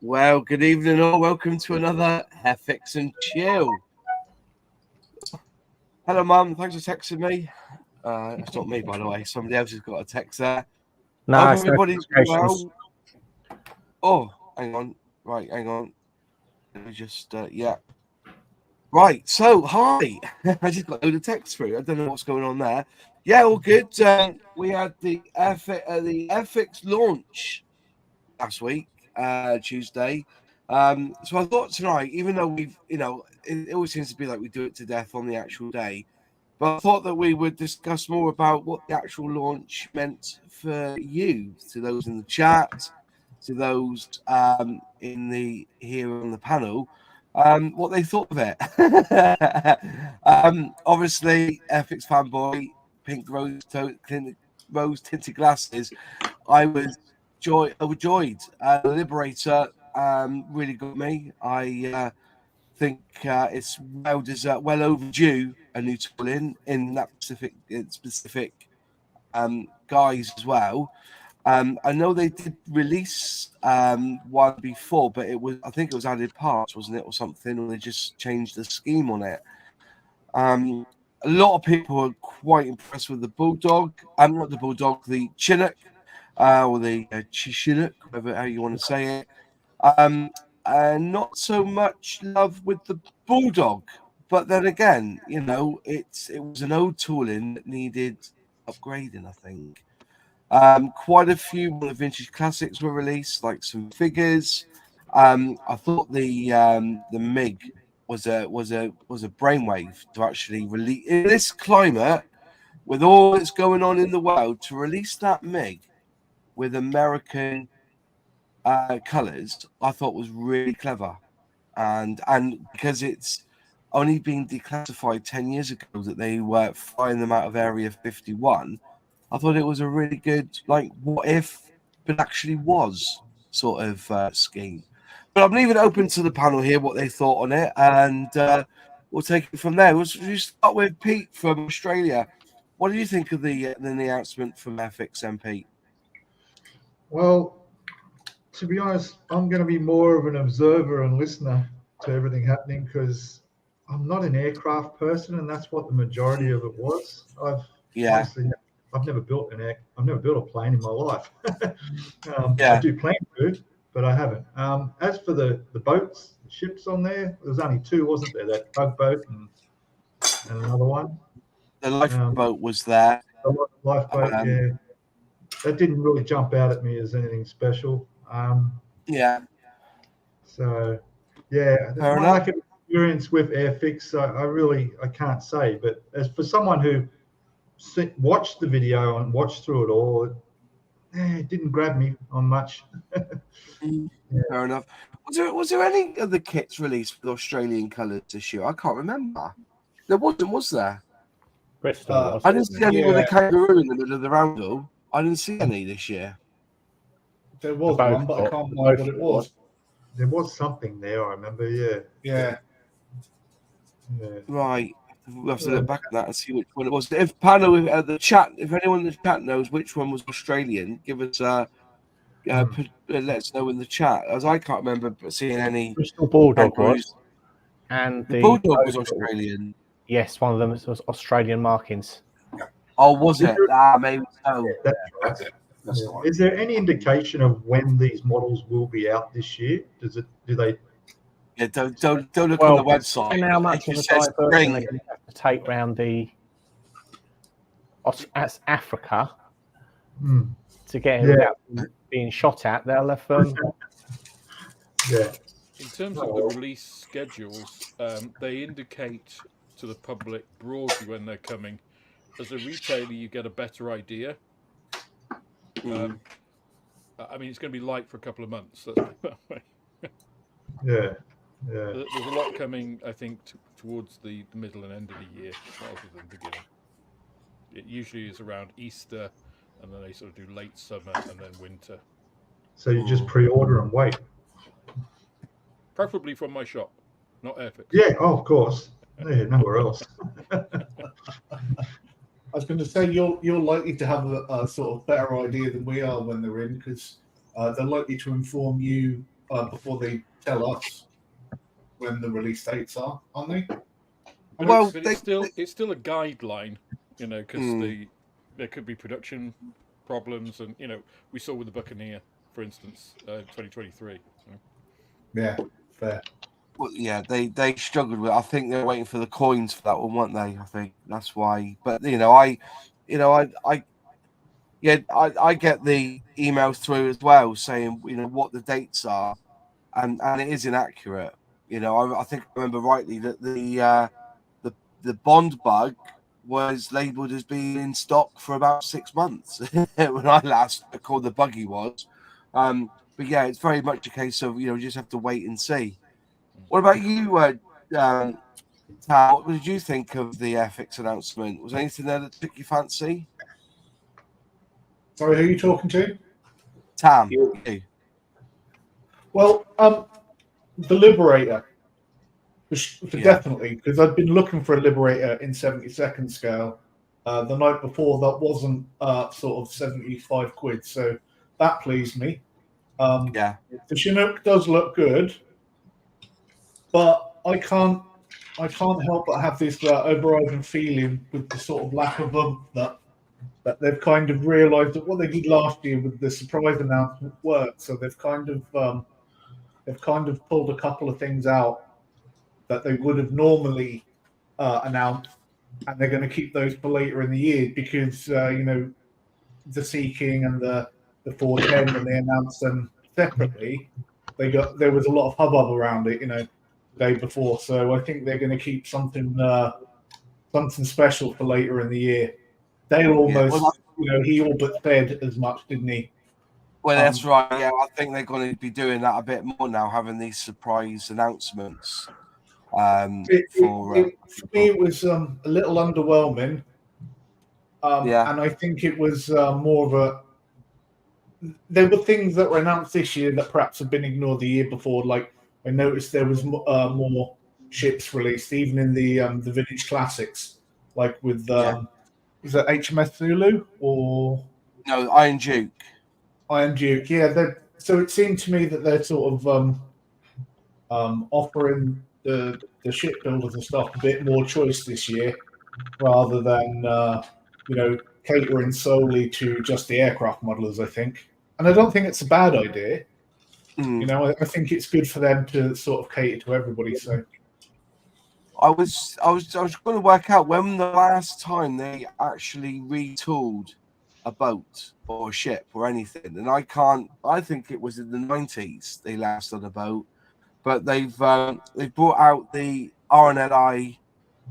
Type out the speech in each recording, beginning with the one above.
Well, good evening all. Welcome to another Airfix Chill. Hello, Mum. Thanks for texting me. It's not me, by the way. Somebody else has got a text there. No, Hope everybody's well. Oh, hang on. Right, hang on. Let me just, yeah. Right, so, hi. I just got a load of text through. I don't know what's going on there. Yeah, all good. We had the Airfix launch last week, Tuesday. So I thought tonight, even though it always seems to be like we do it to death on the actual day, but I thought that we would discuss more about what the actual launch meant for you, to those in the chat, to those here on the panel, what they thought of it. Obviously, Airfix fanboy, pink rose tinted glasses. I was overjoyed. The Liberator really got me. I think it's well overdue a new tool in that specific guise as well. I know they did release one before, but I think it was added parts, wasn't it, or something, or they just changed the scheme on it. A lot of people are quite impressed with the Bulldog. Not the Bulldog, the Chinook, or the Chinook, how you want to say it. And not so much love with the Bulldog, but then again, it was an old tooling that needed upgrading, I think. Quite a few of the vintage classics were released, like some figures. I thought the MiG was a brainwave to actually release in this climate, with all that's going on in the world, to release that MiG with American colours. I thought was really clever, and because it's only been declassified 10 years ago that they were flying them out of Area 51. I thought it was a really good, like, what if it actually was sort of scheme. But I'm leaving it open to the panel here what they thought on it, and we'll take it from there. We'll start with Pete from Australia. What do you think of the announcement from Airfix MP? Well, to be honest, I'm going to be more of an observer and listener to everything happening, because I'm not an aircraft person, and that's what the majority of it was. I've never built a plane in my life. I do plan to, but I haven't. As for the boats, the ships on there was only two, wasn't there? That bug boat and another one. The lifeboat was there. The lifeboat, yeah. That didn't really jump out at me as anything special. So, yeah, my lack of experience with Airfix, I can't say. But as for someone who watched the video and watched through it all, it didn't grab me on much. Fair enough. Was there any of the kits released with Australian colours this year? I can't remember. There wasn't, was there? Bristol. I didn't see any with a kangaroo in the middle of the roundel. I didn't see any this year. There was one, but I can't remember what it was. There was something there, I remember, yeah. Right. We'll have to look back at that and see which one it was. If panel, the chat, if anyone in the chat knows which one was Australian, give us let us know in the chat, as I can't remember seeing any. Bristol Bulldog was, and the Bulldog was Australian. Yes, one of them was Australian markings. Oh, was it? Maybe so. That's right. Is there any indication of when these models will be out this year? Do they? Yeah, don't look on the website. And how much of a diversion they're going to have to take round that's Africa to get it without being shot at. They'll have yeah. In terms of the release schedules, they indicate to the public broadly when they're coming. As a retailer, you get a better idea. I mean, it's going to be light for a couple of months. Let's put it that way. Yeah. There's a lot coming, I think, towards the middle and end of the year rather than the beginning. It usually is around Easter, and then they sort of do late summer and then winter. So you just pre-order and wait? Preferably from my shop, not Airfix. Yeah, of course. Yeah, nowhere else. I was going to say you're likely to have a sort of better idea than we are when they're in, because they're likely to inform you before they tell us when the release dates are, aren't they? Well, but it's still a guideline, because there could be production problems, and we saw with the Buccaneer, for instance, 2023. So. Yeah, fair. Well, yeah, they struggled with. I think they're waiting for the coins for that one, weren't they? I think that's why. But I get the emails through as well saying what the dates are, and it is inaccurate. I think I remember rightly that the Bond bug was labelled as being in stock for about 6 months when I last called the buggy was. But yeah, it's very much a case of you just have to wait and see. What about you, Tam? What did you think of the Airfix announcement? Was there anything there that took your fancy? Sorry, who are you talking to? Tam. You. Well, the Liberator, for definitely, because I'd been looking for a Liberator in 72nd scale. The night before, that wasn't sort of 75 quid, so that pleased me. The Chinook does look good, but I can't help but have this overriding feeling with the sort of lack of that they've kind of realised that what they did last year with the surprise announcement worked. So they've kind of pulled a couple of things out that they would have normally announced, and they're going to keep those for later in the year because the Sea King and the 410, when they announced them separately, there was a lot of hubbub around it, the day before. So I think they're going to keep something special for later in the year. Dale almost, he all but said as much, didn't he? Well, that's right. Yeah, I think they're going to be doing that a bit more now, having these surprise announcements. For me, it was a little underwhelming. And I think it was more of a. There were things that were announced this year that perhaps have been ignored the year before. Like I noticed there was more ships released, even in the Vintage Classics, like with. Is that HMS Zulu or no Iron Duke? Iron Duke, yeah. So it seemed to me that they're sort of offering the shipbuilders and stuff a bit more choice this year, rather than catering solely to just the aircraft modelers. I think, and I don't think it's a bad idea. I think it's good for them to sort of cater to everybody. So. I was going to work out when the last time they actually retooled a boat or a ship or anything, and I think it was in the 90s they last done a boat, but they've brought out the RNLI.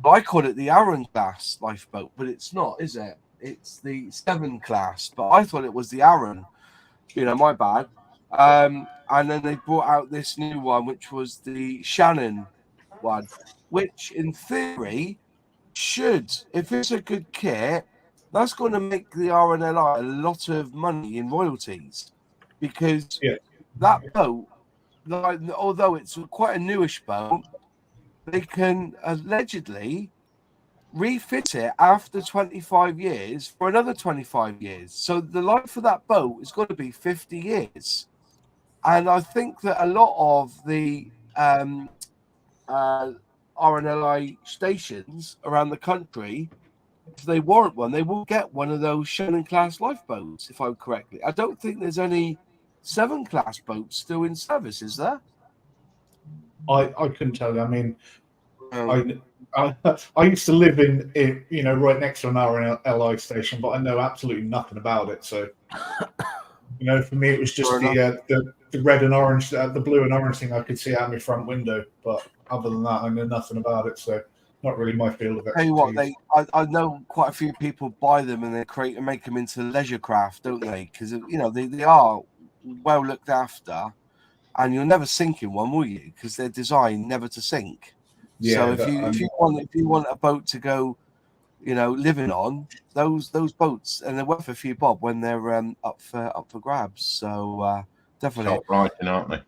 I call it the Aaron class lifeboat, but it's not, is it? It's the 7 class, but I thought it was the Aaron. My bad. And then they brought out this new one, which was the Shannon one, which in theory should, if it's a good kit, that's going to make the RNLI a lot of money in royalties, because that boat, although it's quite a newish boat, they can allegedly refit it after 25 years for another 25 years. So the life of that boat is going to be 50 years. And I think that a lot of the RNLI stations around the country, if they warrant one, they will get one of those Shannon class lifeboats, if I'm correctly. I don't think there's any 7 class boats still in service, is there? I couldn't tell you. I mean, I used to live in right next to an RNLI station, but I know absolutely nothing about it. So, for me, it was just the red and orange, the blue and orange thing I could see out my front window. But other than that, I know nothing about it. So, not really my field of expertise. Tell you what, I know quite a few people buy them and they create and make them into leisure craft, don't they? Because they are well looked after, and you'll never sink in one, will you? Because they're designed never to sink. Yeah, so if you want a boat to go, living on, those boats, and they're worth a few bob when they're up for grabs. So definitely self-righting, aren't they?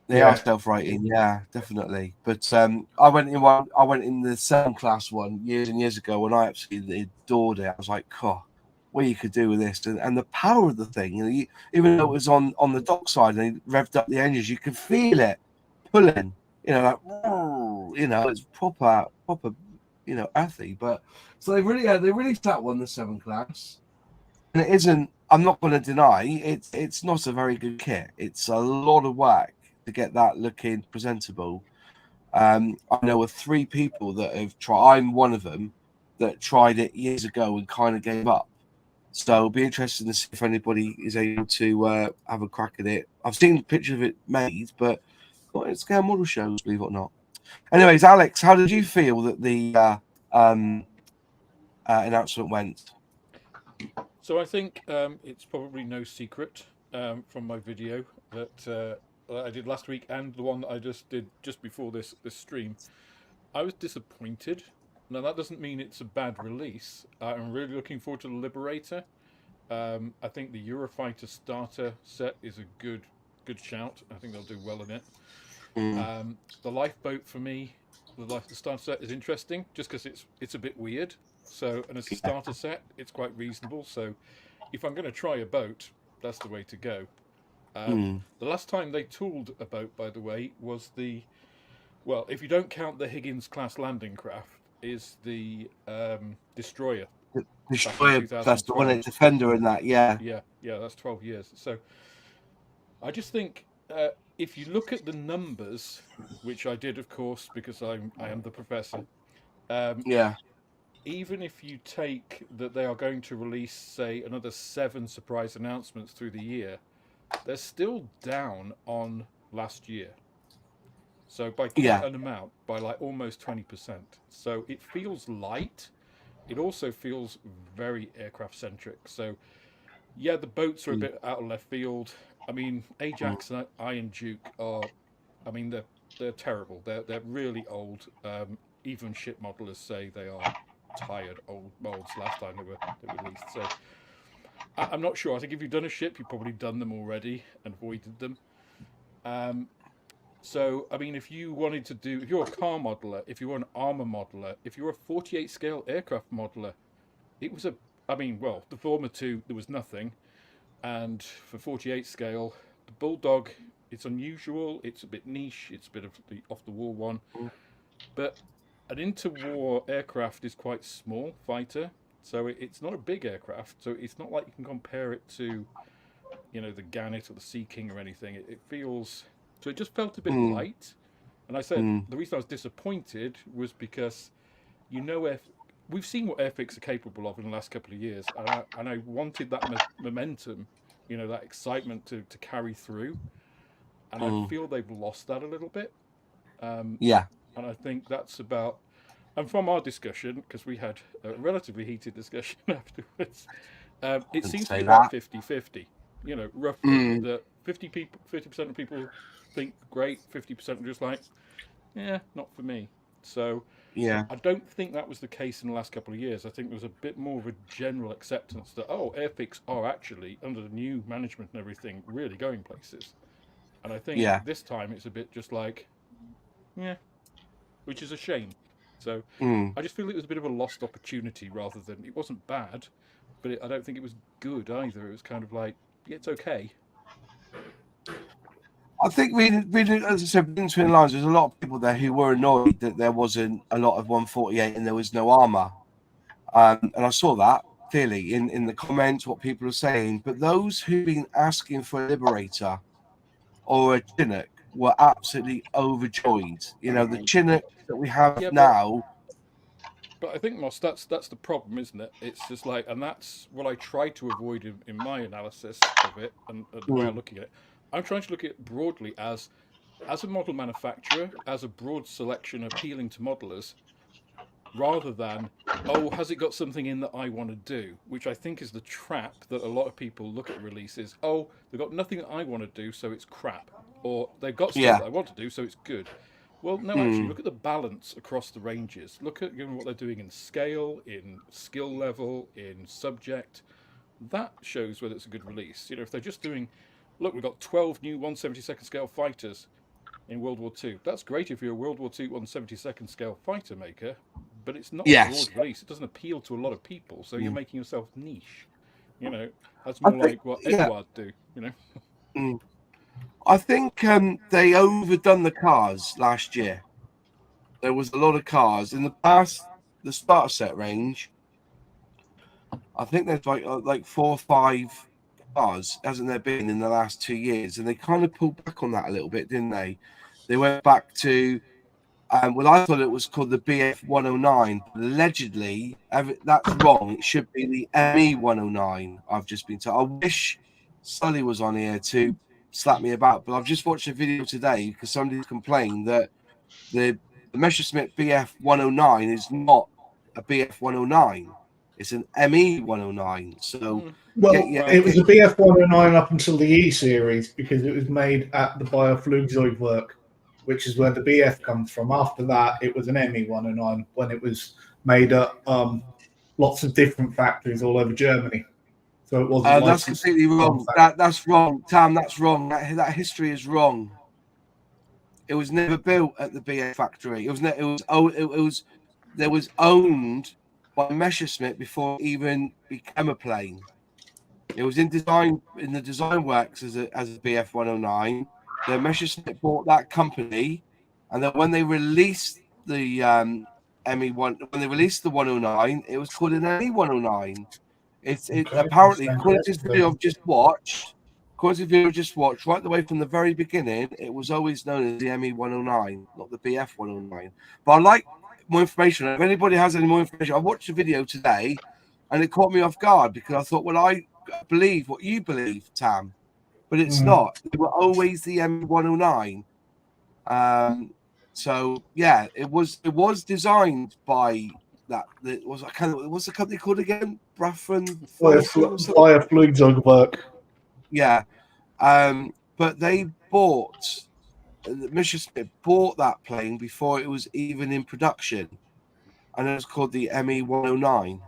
They are self-righting, yeah, definitely. But I went in the 7 class one years and years ago, and I absolutely adored it. I was like, "Oh, what you could do with this, and the power of the thing. You know, even though it was on the dock side and they revved up the engines, you could feel it pulling. You know, like, you know, it's proper, you know, earthy. But so they released that one, the 7 Class, and it isn't. I'm not going to deny it's not a very good kit. It's a lot of work to get that looking presentable. I know of 3 people that have tried. I'm one of them that tried it years ago and kind of gave up. So it'll be interesting to see if anybody is able to have a crack at it. I've seen pictures of it made, but not at scale model shows, believe it or not. Anyways, Alex, how did you feel that the announcement went? So I think it's probably no secret from my video that I did last week and the one that I just did just before this stream. I was disappointed. Now that doesn't mean it's a bad release. I'm really looking forward to the Liberator. I think the Eurofighter starter set is a good shout. I think they'll do well in it. The Lifeboat for me, the starter set is interesting just because it's a bit weird. So, and as a starter set, it's quite reasonable. So, if I'm going to try a boat, that's the way to go. The last time they tooled a boat, by the way, was well, if you don't count the Higgins class landing craft, is the Destroyer. Destroyer, that's the one, Defender in that, yeah. Yeah, that's 12 years. So, I just think if you look at the numbers, which I did, of course, because I am the professor. Even if you take that they are going to release, say, another 7 surprise announcements through the year, they're still down on last year. So by quite an amount, by like almost 20%. So it feels light. It also feels very aircraft centric. So yeah, the boats are a bit out of left field. I mean, Ajax and Iron Duke are, I mean, they're terrible. They're really old. Even ship modelers say they are tired old molds last time they were released. So I'm not sure. I think if you've done a ship, you've probably done them already and avoided them. So I mean, if you wanted to do, if you're a car modeler, if you're an armor modeler, if you're a 48 scale aircraft modeler, it was I mean, well, the former 2 there was nothing, and for 48 scale, the Bulldog, it's unusual, it's a bit niche, it's a bit of the off the wall one, but an interwar aircraft is quite small fighter, so it's not a big aircraft. So it's not like you can compare it to, you know, the Gannet or the Sea King or anything. It feels, so it just felt a bit light. And I said the reason I was disappointed was because, you know, we've seen what Airfix are capable of in the last couple of years, and I wanted that momentum, you know, that excitement to carry through, and I feel they've lost that a little bit. And I think that's about, and from our discussion, because we had a relatively heated discussion afterwards, it seems to be about 50-50. You know, roughly that 50% of people think great, 50% are just like, yeah, not for me. So I don't think that was the case in the last couple of years. I think there was a bit more of a general acceptance that, oh, Airfix are actually, under the new management and everything, really going places. And I think this time it's a bit just like, yeah, which is a shame. So I just feel it was a bit of a lost opportunity rather than, it wasn't bad, but I don't think it was good either. It was kind of like, yeah, it's okay. I think we as I said, between lines, there's a lot of people there who were annoyed that there wasn't a lot of 148 and there was no armor. And I saw that clearly in the comments, what people are saying. But those who've been asking for a Liberator or a Chinook were absolutely overjoyed. You know, the Chinook that we have now. But I think, Moss, that's the problem, isn't it? It's just like, and that's what I try to avoid in my analysis of it and the way I'm looking at it. I'm trying to look at it broadly as a model manufacturer, as a broad selection appealing to modelers, rather than, oh, has it got something in that I want to do? Which I think is the trap that a lot of people look at releases. Oh, they've got nothing that I want to do, so it's crap. Or they've got stuff that I want to do, so it's good. Well, no, actually, look at the balance across the ranges. Look at what they're doing in scale, in skill level, in subject. That shows whether it's a good release. You know, if they're just doing, look, we've got 12 new 1/72nd scale fighters in World War II. That's great if you're a World War II 1/72nd scale fighter maker, but it's not a broad release. It doesn't appeal to a lot of people, so you're making yourself niche. You know, that's more like what yeah. Edward do. You know. I think they overdone the cars last year. There was a lot of cars in the past. The starter set range, I think there's like 4 or 5 cars, hasn't there been in the last 2 years? And they kind of pulled back on that a little bit, didn't they? They went back to well, I thought it was called the BF 109. But allegedly, that's wrong. It should be the ME 109. I've just been told. I wish Sully was on here to slap me about, but I've just watched a video today because somebody's complained that the Messerschmitt BF 109 is not a BF 109. It's an ME 109. So, it was a BF 109 up until the E series because it was made at the Flugzeugwerk, which is where the BF comes from. After that, it was an ME 109 when it was made at lots of different factories all over Germany. So it wasn't. That's completely wrong. That's wrong, Tam. That's wrong. That history is wrong. It was never built at the BF factory. It was owned by Messerschmitt before it even became a plane. It was in the design works as a BF 109. The Messerschmitt bought that company, and then when they released the ME1, when they released the 109, it was called an ME 109. Apparently, according to this video I've just watched, right the way from the very beginning, it was always known as the ME 109, not the BF 109. But I'd like more information. If anybody has any more information, I watched a video today, and it caught me off guard because I thought, well, I believe what you believe, Tam, but it's not. They were always the ME 109. So yeah, it was designed by that. What's the company called again? Flugzeugwerk. Yeah, but they Messerschmitt bought that plane before it was even in production, and it was called the ME 109.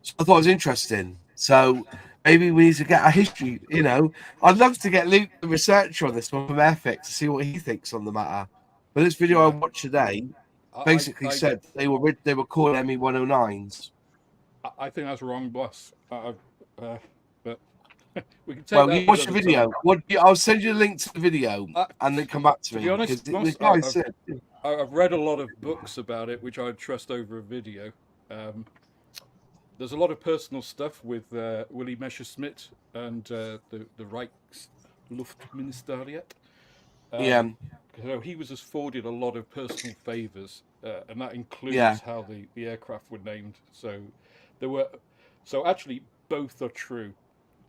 So I thought it was interesting. So maybe we need to get a history. You know, I'd love to get Luke, the researcher, on this one from Airfix to see what he thinks on the matter. But this video I watched today basically said they were called ME 109s. I think that's wrong, boss. But we can take well, you watch the video. I'll send you a link to the video and then come back to me. To be honest, I've read a lot of books about it, which I'd trust over a video. There's a lot of personal stuff with Willy Messerschmitt and the Reichsluftministeriat. So he was afforded a lot of personal favors, and that includes how the aircraft were named. So actually both are true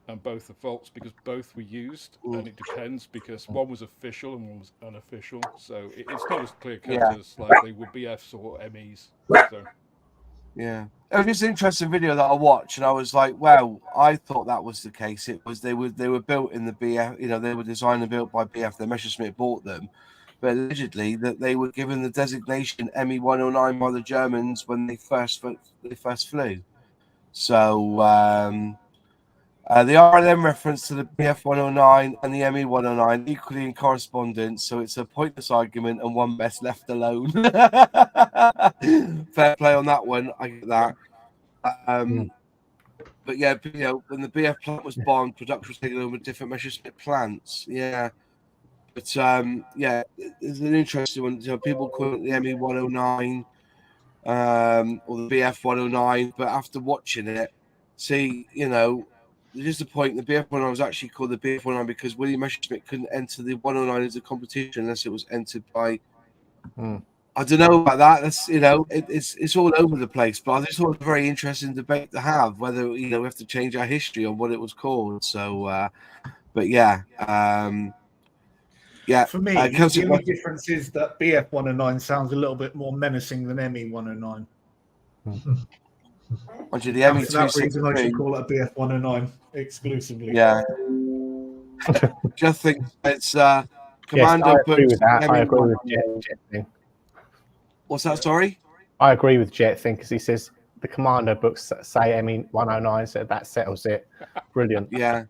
and both are false because both were used, and it depends because one was official and one was unofficial. So it's not as clear cut as like they were BFs or MEs. So. Yeah, it was just an interesting video that I watched, and I was like, "Well, I thought that was the case. It was they were built in the BF. You know, they were designed and built by BF. The Messerschmitt bought them, but allegedly that they were given the designation ME 109 by the Germans when they first flew. So the RLM reference to the BF 109 and the ME 109 equally in correspondence, so it's a pointless argument and one best left alone. Fair play on that one, I get that. But yeah, you know, when the BF plant was bombed, production was taken over with different Messerschmitt plants. Yeah, but yeah, it's an interesting one. You know, people call it the ME 109 or the BF 109, but after watching it, see, you know. Just the point, the BF 109 was actually called the BF 109 because William Messerschmitt couldn't enter the 109 as a competition unless it was entered by. I don't know about that. That's, you know, it's all over the place. But I just thought it was a very interesting debate to have whether, you know, we have to change our history on what it was called. So, but yeah, yeah. For me, the only difference is that BF 109 sounds a little bit more menacing than ME 109. The ME for that reason, I should call it a BF 109 exclusively. Yeah. Just think it's Commando books. I agree with Jet. What's that? Sorry? I agree with Jet thing because he says the Commando books say ME 109, so that settles it. Brilliant. Yeah.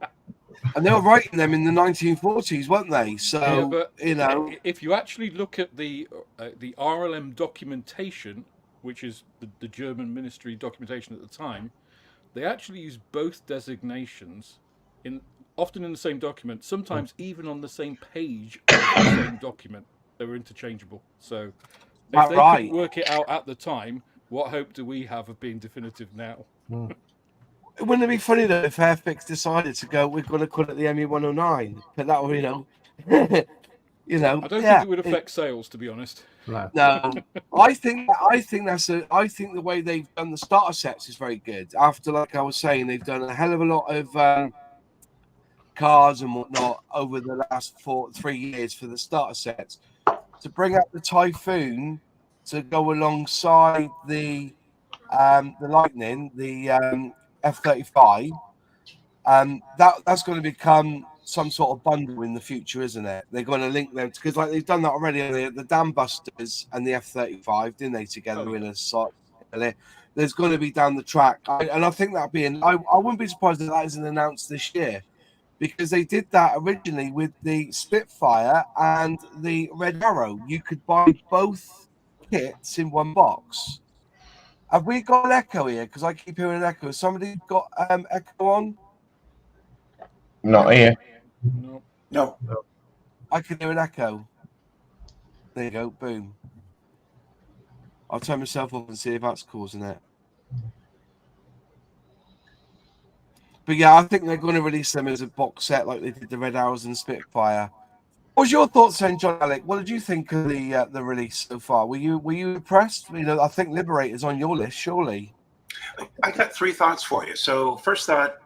And they were writing them in the 1940s, weren't they? So, yeah, but you know, if you actually look at the RLM documentation, which is the German ministry documentation at the time, they actually use both designations often in the same document, sometimes even on the same page of the same document. They were interchangeable. So if they couldn't work it out at the time, what hope do we have of being definitive now? Wouldn't it be funny though if Airfix decided to go, we're going to call it the ME109, but that would, I don't think it would affect sales, to be honest. No, I think the way they've done the starter sets is very good. After, like I was saying, they've done a hell of a lot of cars and whatnot over the last 3 years for the starter sets. To bring up the Typhoon to go alongside the Lightning, the F-35, that's going to become some sort of bundle in the future, isn't it? They're going to link them because, like, they've done that already. The Dam Busters and the F-35, didn't they, together in a site? There's going to be down the track, and I think that'll be. I wouldn't be surprised if that isn't announced this year, because they did that originally with the Spitfire and the Red Arrow. You could buy both kits in one box. Have we got an echo here? Because I keep hearing an echo. Has somebody got echo on? Not here. No. I can hear an echo. There you go. Boom. I'll turn myself off and see if that's causing it. But yeah, I think they're going to release them as a box set like they did the Red Arrows and Spitfire. What's your thoughts then, John Alec? What did you think of the release so far? Were you impressed? I think Liberator's on your list, surely. I got 3 thoughts for you. So first thought,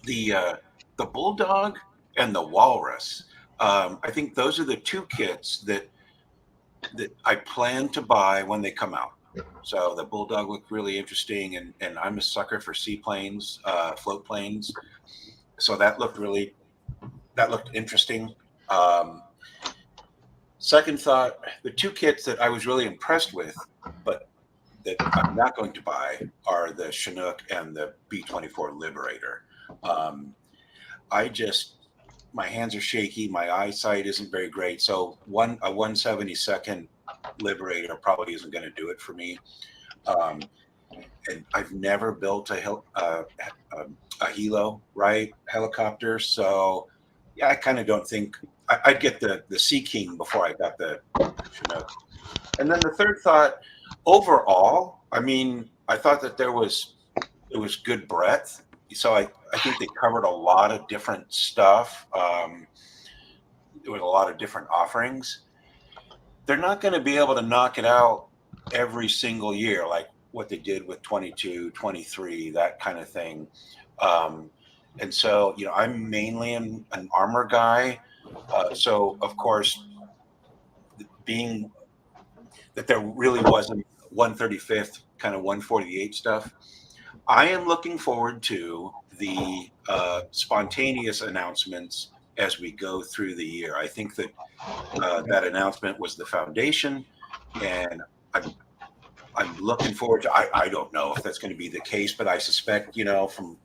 the Bulldog and the Walrus. I think those are the 2 kits that I plan to buy when they come out. So the Bulldog looked really interesting, and I'm a sucker for seaplanes, float planes. So that looked interesting. Second thought, the 2 kits that I was really impressed with, but that I'm not going to buy, are the Chinook and the B-24 Liberator. My hands are shaky. My eyesight isn't very great. So a 1/72 Liberator probably isn't going to do it for me. And I've never built a helo, right, helicopter. So yeah, I kind of don't think I'd get the Sea King before I got the Chinook. And then the third thought, overall, I mean, I thought that it was good breadth. So I think they covered a lot of different stuff. There was a lot of different offerings. They're not going to be able to knock it out every single year like what they did with 22, 23, that kind of thing. And so, I'm mainly an armor guy. So, of course, being that there really wasn't 135th, kind of 148 stuff, I am looking forward to the spontaneous announcements as we go through the year. I think that that announcement was the foundation, and I'm looking forward to. I don't know if that's going to be the case, but I suspect, from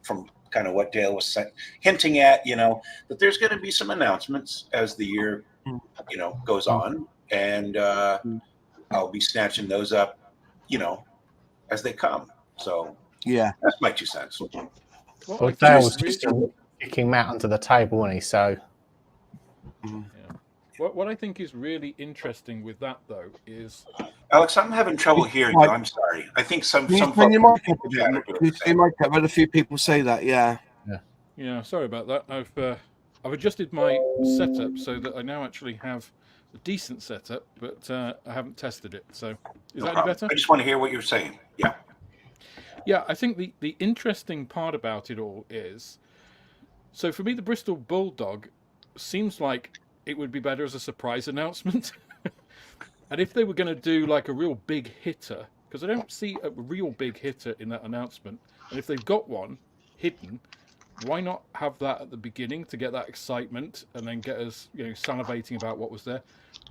kind of what Dale was hinting at, that there's going to be some announcements as the year, goes on, and I'll be snatching those up, as they come. So yeah, that's my 2 cents. Well, Dale's just kicking Matt onto the table, isn't he? So. Yeah. What I think is really interesting with that, though, is Alex, I'm having trouble hearing you. I'm sorry. I think some you folks. You might have had a few people say that. Yeah. Yeah. Sorry about that. I've adjusted my setup so that I now actually have a decent setup, but I haven't tested it. So is that any better? I just want to hear what you're saying. Yeah. Yeah, I think the interesting part about it all is, so for me, the Bristol Bulldog seems like it would be better as a surprise announcement. And if they were going to do like a real big hitter, because I don't see a real big hitter in that announcement, and if they've got one hidden, why not have that at the beginning to get that excitement and then get us, salivating about what was there?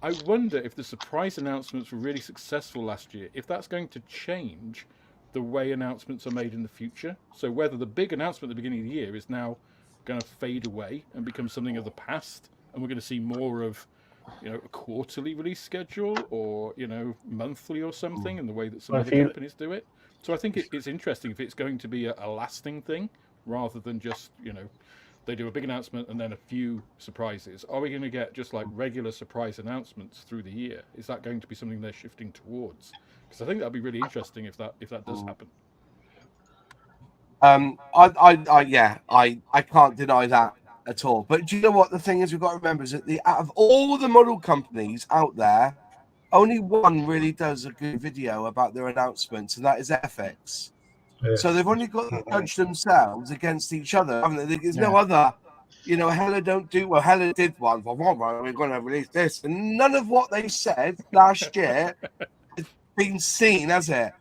I wonder if the surprise announcements were really successful last year, if that's going to change the way announcements are made in the future. So whether the big announcement at the beginning of the year is now going to fade away and become something of the past, and we're going to see more of, a quarterly release schedule or, monthly or something in the way that some other companies do it. So I think it's interesting if it's going to be a lasting thing rather than just, they do a big announcement and then a few surprises. Are we going to get just like regular surprise announcements through the year? Is that going to be something they're shifting towards? Because I think that'd be really interesting if that does happen. I can't deny that at all. But do you know what the thing is? We've got to remember is that out of all the model companies out there, only one really does a good video about their announcements, and that is Airfix. Yeah. So they've only got to judge themselves against each other, haven't they? There's no other, Hella don't do well. Hella did one. We're going to release this, and none of what they said last year has been seen, has it?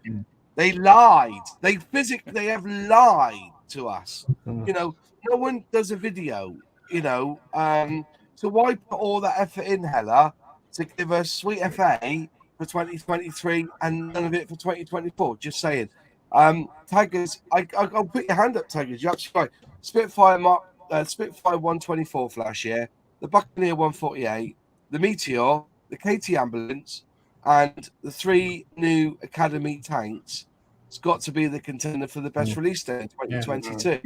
They lied. They physically have lied to us. No one does a video. So why put all that effort in, Hella, to give us Sweet FA for 2023 and none of it for 2024? Just saying. Tigers, I'll put your hand up, Tigers. You're absolutely right. Spitfire 124 for last year, the Buccaneer 148, the Meteor, the KT Ambulance, and the 3 new Academy tanks. It's got to be the contender for the best release day in 2022. Yeah.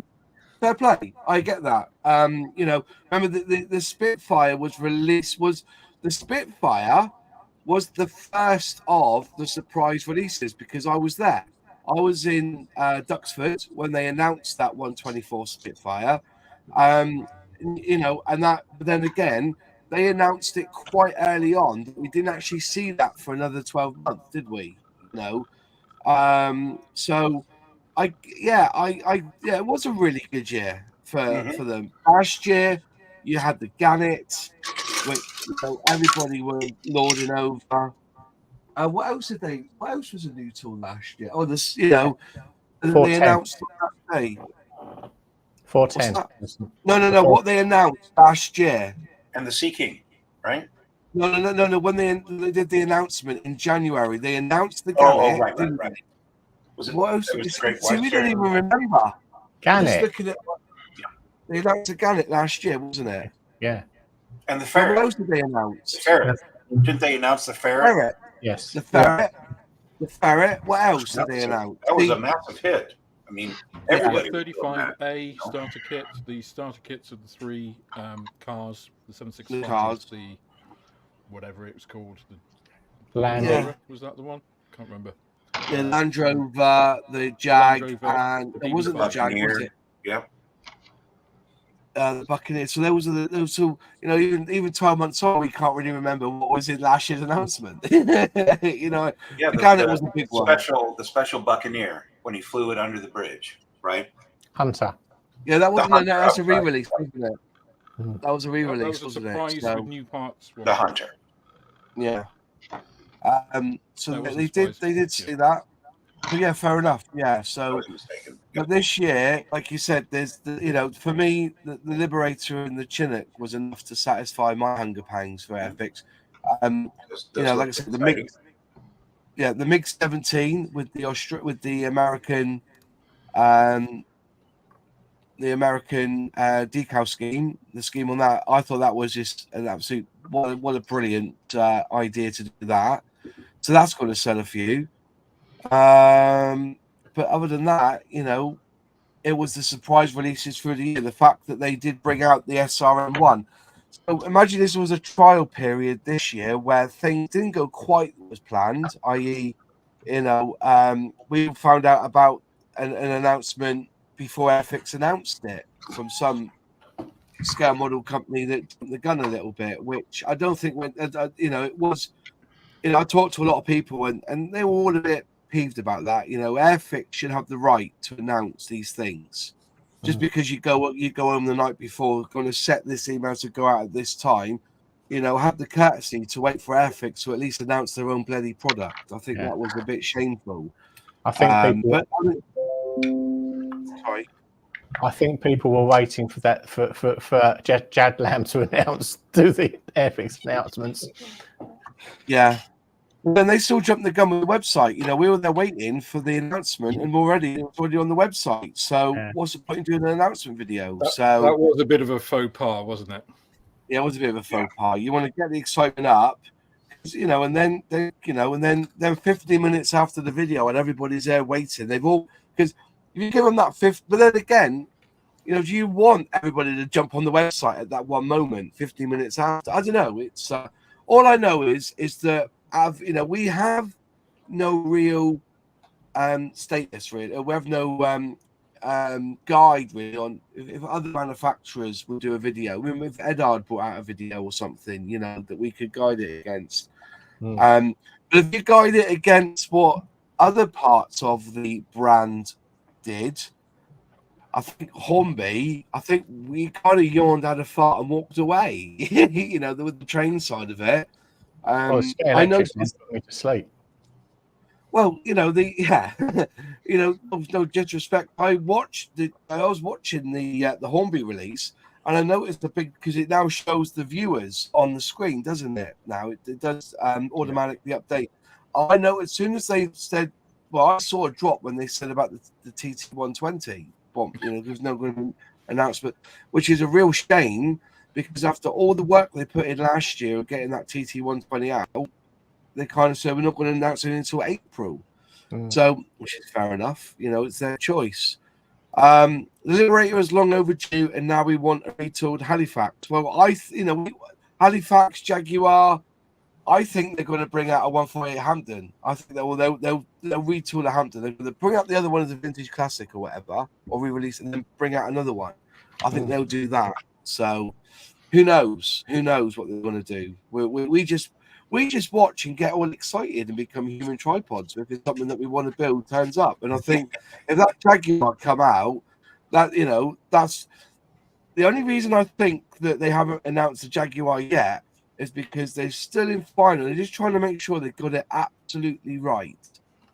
Fair play. I get that. Remember the Spitfire was released. The Spitfire was the first of the surprise releases because I was there. I was in Duxford when they announced that 124 Spitfire. And that. But then again, they announced it quite early on. We didn't actually see that for another 12 months, did we? So it was a really good year for them. Last year, you had the Gannet, which everybody was lording over. What else was a new tool last year? Oh, they announced that day. 410. No. What they announced last year. And the Sea King, right? No. When they did the announcement in January, they announced the Gannet. Right. Was it? What else? See, we don't even remember. Gannet. Looking at they announced the Gannet last year, wasn't it? Yeah. And the ferret. What else did they announce? The ferret. Didn't they announce the ferret? Yes. The ferret. The ferret. What else did they announce? That was a massive hit. I mean, everybody. 35A starter kit. The starter kits of the 3 cars, the 765, cars. the whatever it was called. The Land Rover. Was that the one? Can't remember. The Land Rover, the Jag, Rover, and it wasn't the Jag, was it? Yep. The Buccaneer. So there was even 12 months on, we can't really remember what was in last year's announcement. The Gannet was the big one. The special Buccaneer when he flew it under the bridge, right? Hunter. Yeah, that wasn't. That's a re-release, wasn't it? That was a re-release, wasn't it? Surprise with new parts. The Hunter. Yeah. So they did see that. But yeah, fair enough. Yeah. So, but this year, like you said, there's for me, the Liberator and the Chinook was enough to satisfy my hunger pangs for Airfix. Like I said, the MiG 17 with the American decal scheme, the scheme on that, I thought that was just an absolute what a brilliant idea to do that. So that's going to sell a few. But other than that, it was the surprise releases through the year. The fact that they did bring out the SRM1. So imagine this was a trial period this year where things didn't go quite as planned, i.e., we found out about an announcement before Airfix announced it from some scale model company that jumped the gun a little bit, which I don't think went, it was, I talked to a lot of people and they were all a bit peeved about that. Airfix should have the right to announce these things. Just because you go home the night before, going to set this email to go out at this time, have the courtesy to wait for Airfix to at least announce their own bloody product. I think that was a bit shameful. I think people. Sorry. I think people were waiting for that for Jad Lamb to do the Airfix announcements. Yeah. Then they still jumped the gun with the website. We were there waiting for the announcement, and it was already on the website. So what's the point in doing an announcement video? That was a bit of a faux pas, wasn't it? Yeah, it was a bit of a faux pas. You want to get the excitement up. you know, and then they, you know, and then 15 minutes after the video and everybody's there waiting, they've all, because if you give them that fifth, but then again, you know, do you want everybody to jump on the website at that one moment, 15 minutes after? I don't know. It's all I know is that you know, we have no real status really. We have no guide really on if other manufacturers would do a video. I mean, if Edard brought out a video or something, you know, that we could guide it against. But if you guide it against what other parts of the brand did, I think Hornby, I think we kind of yawned, had a fart, and walked away. You know, with the train side of it. I know. To sleep. Well, you know, you know, no disrespect. I was watching the Hornby release, and I noticed the big, because it now shows the viewers on the screen, doesn't it? Now it does automatically update. I know as soon as they said, well, I saw a drop when they said about the TT120 bomb. You know, there's no announcement, which is a real shame because after all the work they put in last year of getting that TT120 out, they kind of said we're not going to announce it until April. So, which is fair enough. You know, it's their choice. The Liberator is long overdue, and now we want a retooled Halifax. Well, you know, Halifax, Jaguar. I think they're going to bring out a 148 Hampton. I think they'll retool a Hampton. They're going to bring out the other one as a vintage classic or whatever, or re-release and then bring out another one. I think they'll do that. So, who knows? Who knows what they're going to do? We just watch and get all excited and become human tripods if it's something that we want to build turns up. And I think if that Jaguar come out, that, you know, that's the only reason I think that they haven't announced the Jaguar yet is because they're still in final. They're just trying to make sure they've got it absolutely right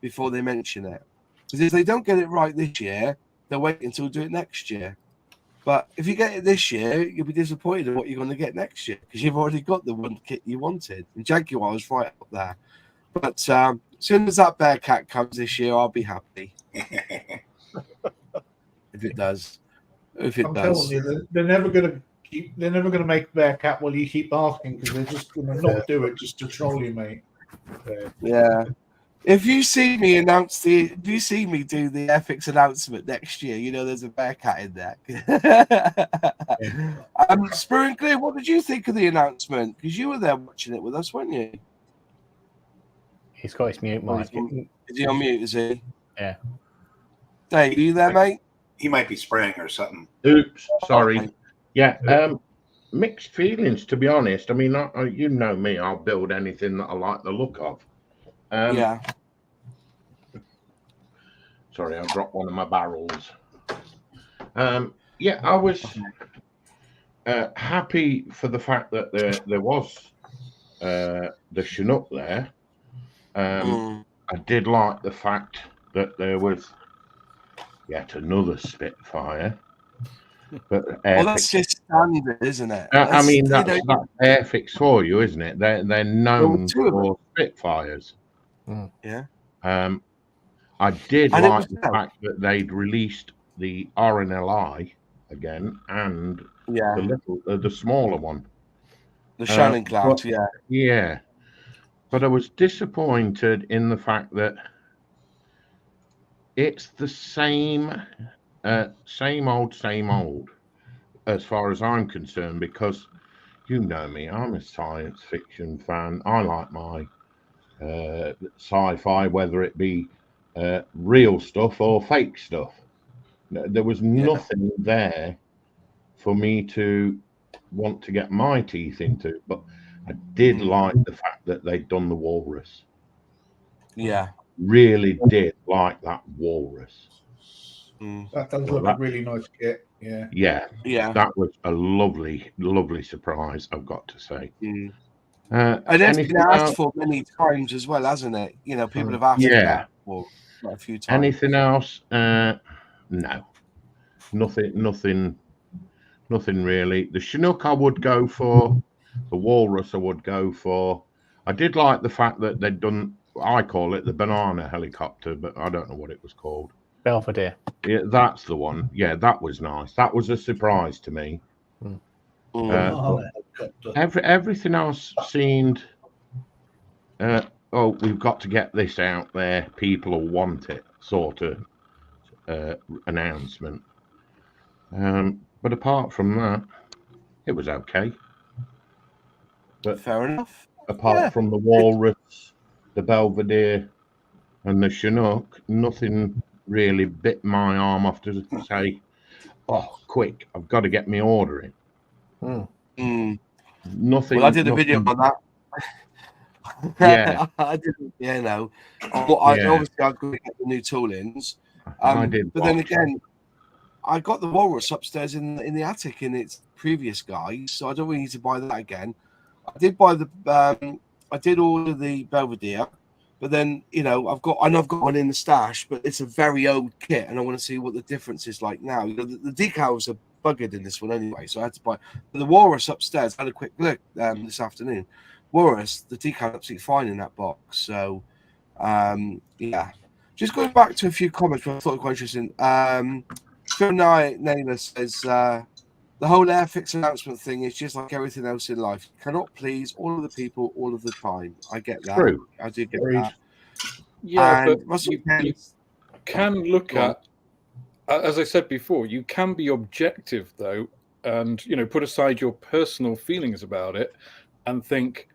before they mention it. Because if they don't get it right this year, they'll wait until do it next year. But if you get it this year, you'll be disappointed in what you're going to get next year because you've already got the one kit you wanted. And Jaguar was right up there. But as soon as that Bearcat comes this year, I'll be happy. If it does. I'm telling you, they're never going to make Bearcat while you keep asking because they're just going to not do it just to troll you, mate. Yeah. If you see me do the Airfix announcement next year, you know there's a Bearcat in there. Spur and Clear, what did you think of the announcement? Because you were there watching it with us, weren't you? He's got his mute mic. Is he on mute, is he? Yeah. Dave, are you there, mate? He might be spraying or something. Oops, sorry. Yeah, mixed feelings, to be honest. I mean, you know me, I'll build anything that I like the look of. Yeah. Sorry, I dropped one of my barrels. Yeah, I was happy for the fact that there was the Chinook there. I did like the fact that there was yet another Spitfire. But well, that's just standard, isn't it? I mean, that's Airfix for you, isn't it? They're known for Spitfires. Yeah. I did like the fact that they'd released the RNLI again and the smaller one, the Shannon Cloud. Yeah. But I was disappointed in the fact that it's the same old, as far as I'm concerned, because you know me, I'm a science fiction fan. I like my sci-fi, whether it be real stuff or fake stuff. There was nothing there for me to want to get my teeth into, but I did like the fact that they'd done the Walrus. Yeah. Really did like that Walrus. That does look a really nice kit. Yeah. That was a lovely surprise, I've got to say. And it's been asked for many times as well, hasn't it? You know, people have asked for that a few times. Anything else? No. Nothing really. The Chinook I would go for. The Walrus I would go for. I did like the fact that they'd done, I call it the banana helicopter, but I don't know what it was called. Belvedere. Yeah, that's the one. Yeah, that was nice. That was a surprise to me. Everything else seemed oh, we've got to get this out there. People will want it, sort of announcement. But apart from that, it was okay. But Fair enough. apart from the walrus, the Belvedere, and the Chinook, nothing really bit my arm off to say, "Oh, quick! I've got to get my order in." Nothing. Well, I did a video on that. Yeah, I didn't. Yeah, no. Obviously, I couldn't get the new toolings. I did. But then again, I got the walrus upstairs in the attic in its previous guise, so I don't really need to buy that again. I did buy the. I did order the Belvedere, but then I've got one in the stash, but it's a very old kit, and I want to see what the difference is like now. The decals are buggered in this one anyway, so I had to buy the walrus upstairs. I had a quick look this afternoon. Walrus, the decal absolutely fine in that box. So, yeah. Just going back to a few comments, which I thought were quite interesting. Phil Naylor says the whole Airfix announcement thing is just like everything else in life. You cannot please all of the people all of the time. I get that. True. I do get that. Yeah, And but you can look at, as I said before, you can be objective though, and put aside your personal feelings about it, and think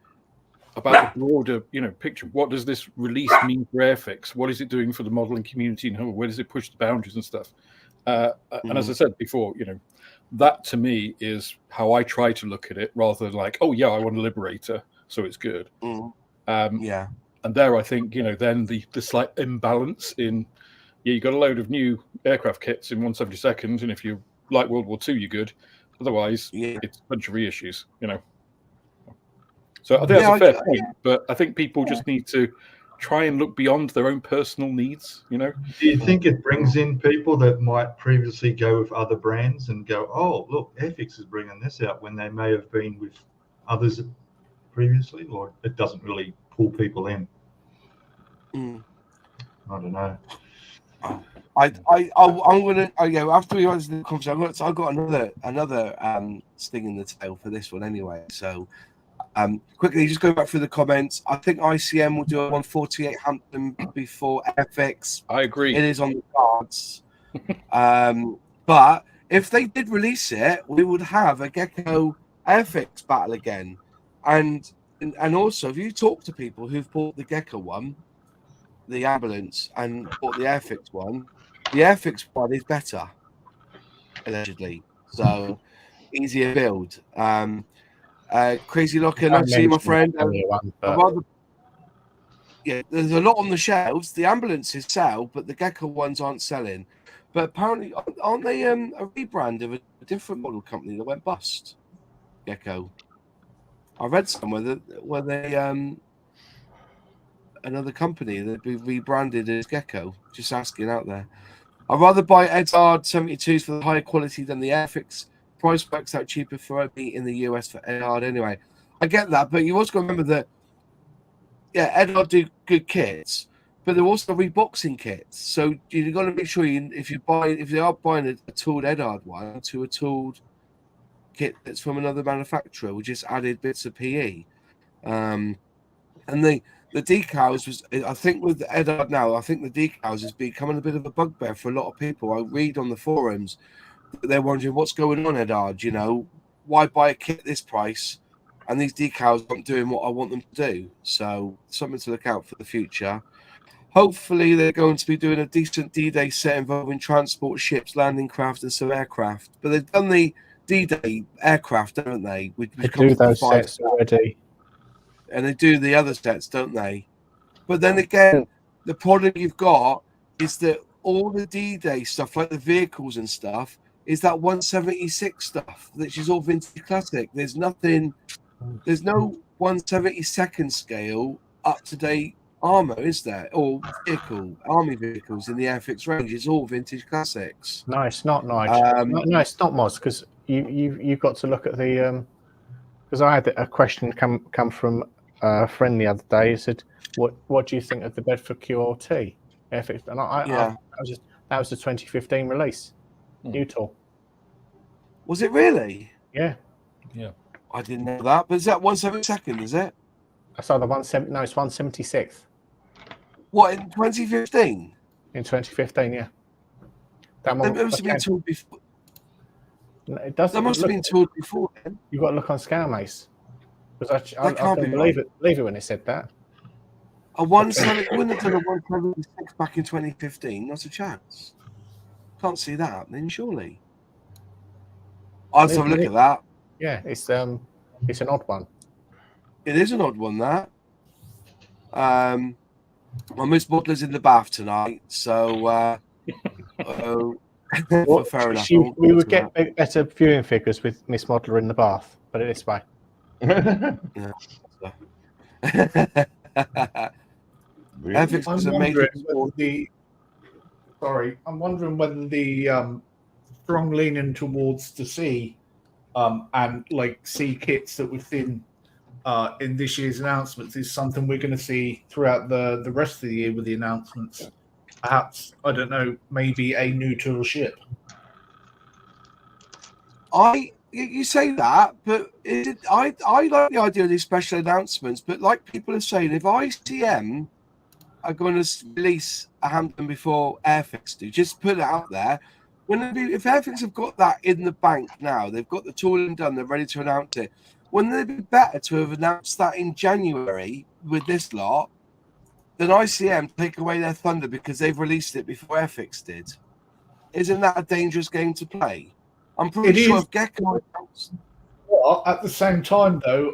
about the broader, picture. What does this release mean for Airfix? What is it doing for the modeling community, and where does it push the boundaries and stuff? And as I said before, that to me is how I try to look at it, rather than like, oh yeah, I want a Liberator, so it's good. Yeah. And there, I think then the slight imbalance in, you got a load of new aircraft kits in 1/72, and if you like World War II, you're good. Otherwise, it's a bunch of reissues. So I think that's a fair point, but I think people just need to try and look beyond their own personal needs. Do you think it brings in people that might previously go with other brands and go, oh, look, Airfix is bringing this out, when they may have been with others previously, or it doesn't really pull people in? I don't know. I'm gonna after we answer the conversation, I've got another sting in the tail for this one anyway. So quickly, just going back through the comments, I think ICM will do a 148 Hampton before Airfix. I agree. It is on the cards. But if they did release it, we would have a Gecko Airfix battle again. And also, if you talk to people who've bought the Gecko one, the ambulance, and bought the Airfix one, the Airfix one is better, allegedly. So easier build. Crazy Locker, not see my friend. There's a lot on the shelves. The ambulances sell, but the Gecko ones aren't selling. But apparently, aren't they a rebrand of a different model company that went bust? Gecko. I read somewhere where they another company that be rebranded as Gecko. Just asking out there. I'd rather buy Edard 72s for the higher quality than the Airfix. Price works out cheaper for me in the US for Edard anyway. I get that, but you also got to remember that, Edard do good kits, but they're also reboxing kits. So you've got to make sure if they are buying a tooled Edard one to a tooled kit that's from another manufacturer, we just added bits of PE. And the decals was, I think with the Edard now, I think the decals is becoming a bit of a bugbear for a lot of people. I read on the forums, they're wondering what's going on, Edard. Why buy a kit this price and these decals aren't doing what I want them to do? So something to look out for the future. Hopefully they're going to be doing a decent D-Day set involving transport ships, landing craft, and some aircraft. But they've done the D-Day aircraft, haven't they? They do those sets already. And they do the other sets, don't they? But then again, the problem you've got is that all the D-Day stuff, like the vehicles and stuff, is that 176 stuff, which is all vintage classic. There's no 1/72 scale up-to-date armor, is there? Or army vehicles in the Airfix range. It's all vintage classics. No, it's not, Nigel. No, it's not, Moz, because you've got to look at the... Because I had a question come from a friend the other day. He said, what do you think of the Bedford QRT? Airfix? And that was the 2015 release. New tool. Was it really? Yeah. I didn't know that. But is that 1/72, is it? That's either 170. No, it's 176th What, in 2015? in 2015. Yeah. That That must have been toured before. It doesn't. That must have been toured before then. You've got to look on Scamace. Because I That can't couldn't be believe it when they said that. A 170 wouldn't have done a 176 back in 2015. Not a chance. Can't see that happening, surely. I'll have a look at that. Yeah, it's an odd one. It is an odd one, that. Well, Miss Butler's in the bath tonight, so fair enough. We would get better viewing figures with Miss Modler in the bath. Put it this way. Airfix was a major sport. I'm wondering whether the strong leaning towards the sea and like sea kits that we've seen in this year's announcements is something we're going to see throughout the rest of the year with the announcements. Perhaps, I don't know, maybe a new tool ship. You say that, but I like the idea of these special announcements. But like people are saying, if ICM are going to release a Hampton before Airfix do, just put it out there. If Airfix have got that in the bank now, they've got the tooling done, they're ready to announce it. Wouldn't it be better to have announced that in January with this lot than ICM take away their thunder because they've released it before Airfix did? Isn't that a dangerous game to play? I'm pretty sure if Gecko... Well, at the same time, though,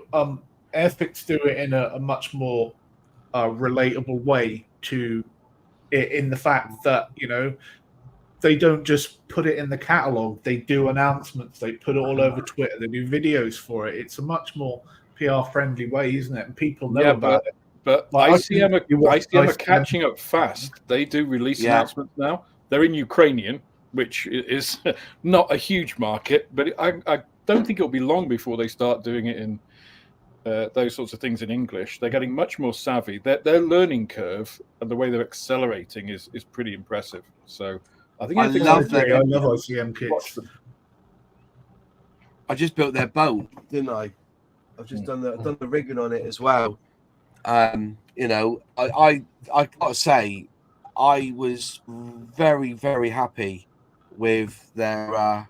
Airfix do it in a much more relatable way to it, in the fact that, you know, they don't just put it in the catalog. They do announcements. They put it all over Twitter. They do videos for it. It's a much more PR-friendly way, isn't it? And people know about it. But Like, ICM are catching up fast. They do release announcements now. They're in Ukrainian, which is not a huge market, but I don't think it'll be long before they start doing it in those sorts of things in English. They're getting much more savvy. Their learning curve and the way they're accelerating is pretty impressive. So I think I love ICM kits. I just built their boat, didn't I? I've just done the rigging on it as well. You know, I gotta say, I was very, very happy with their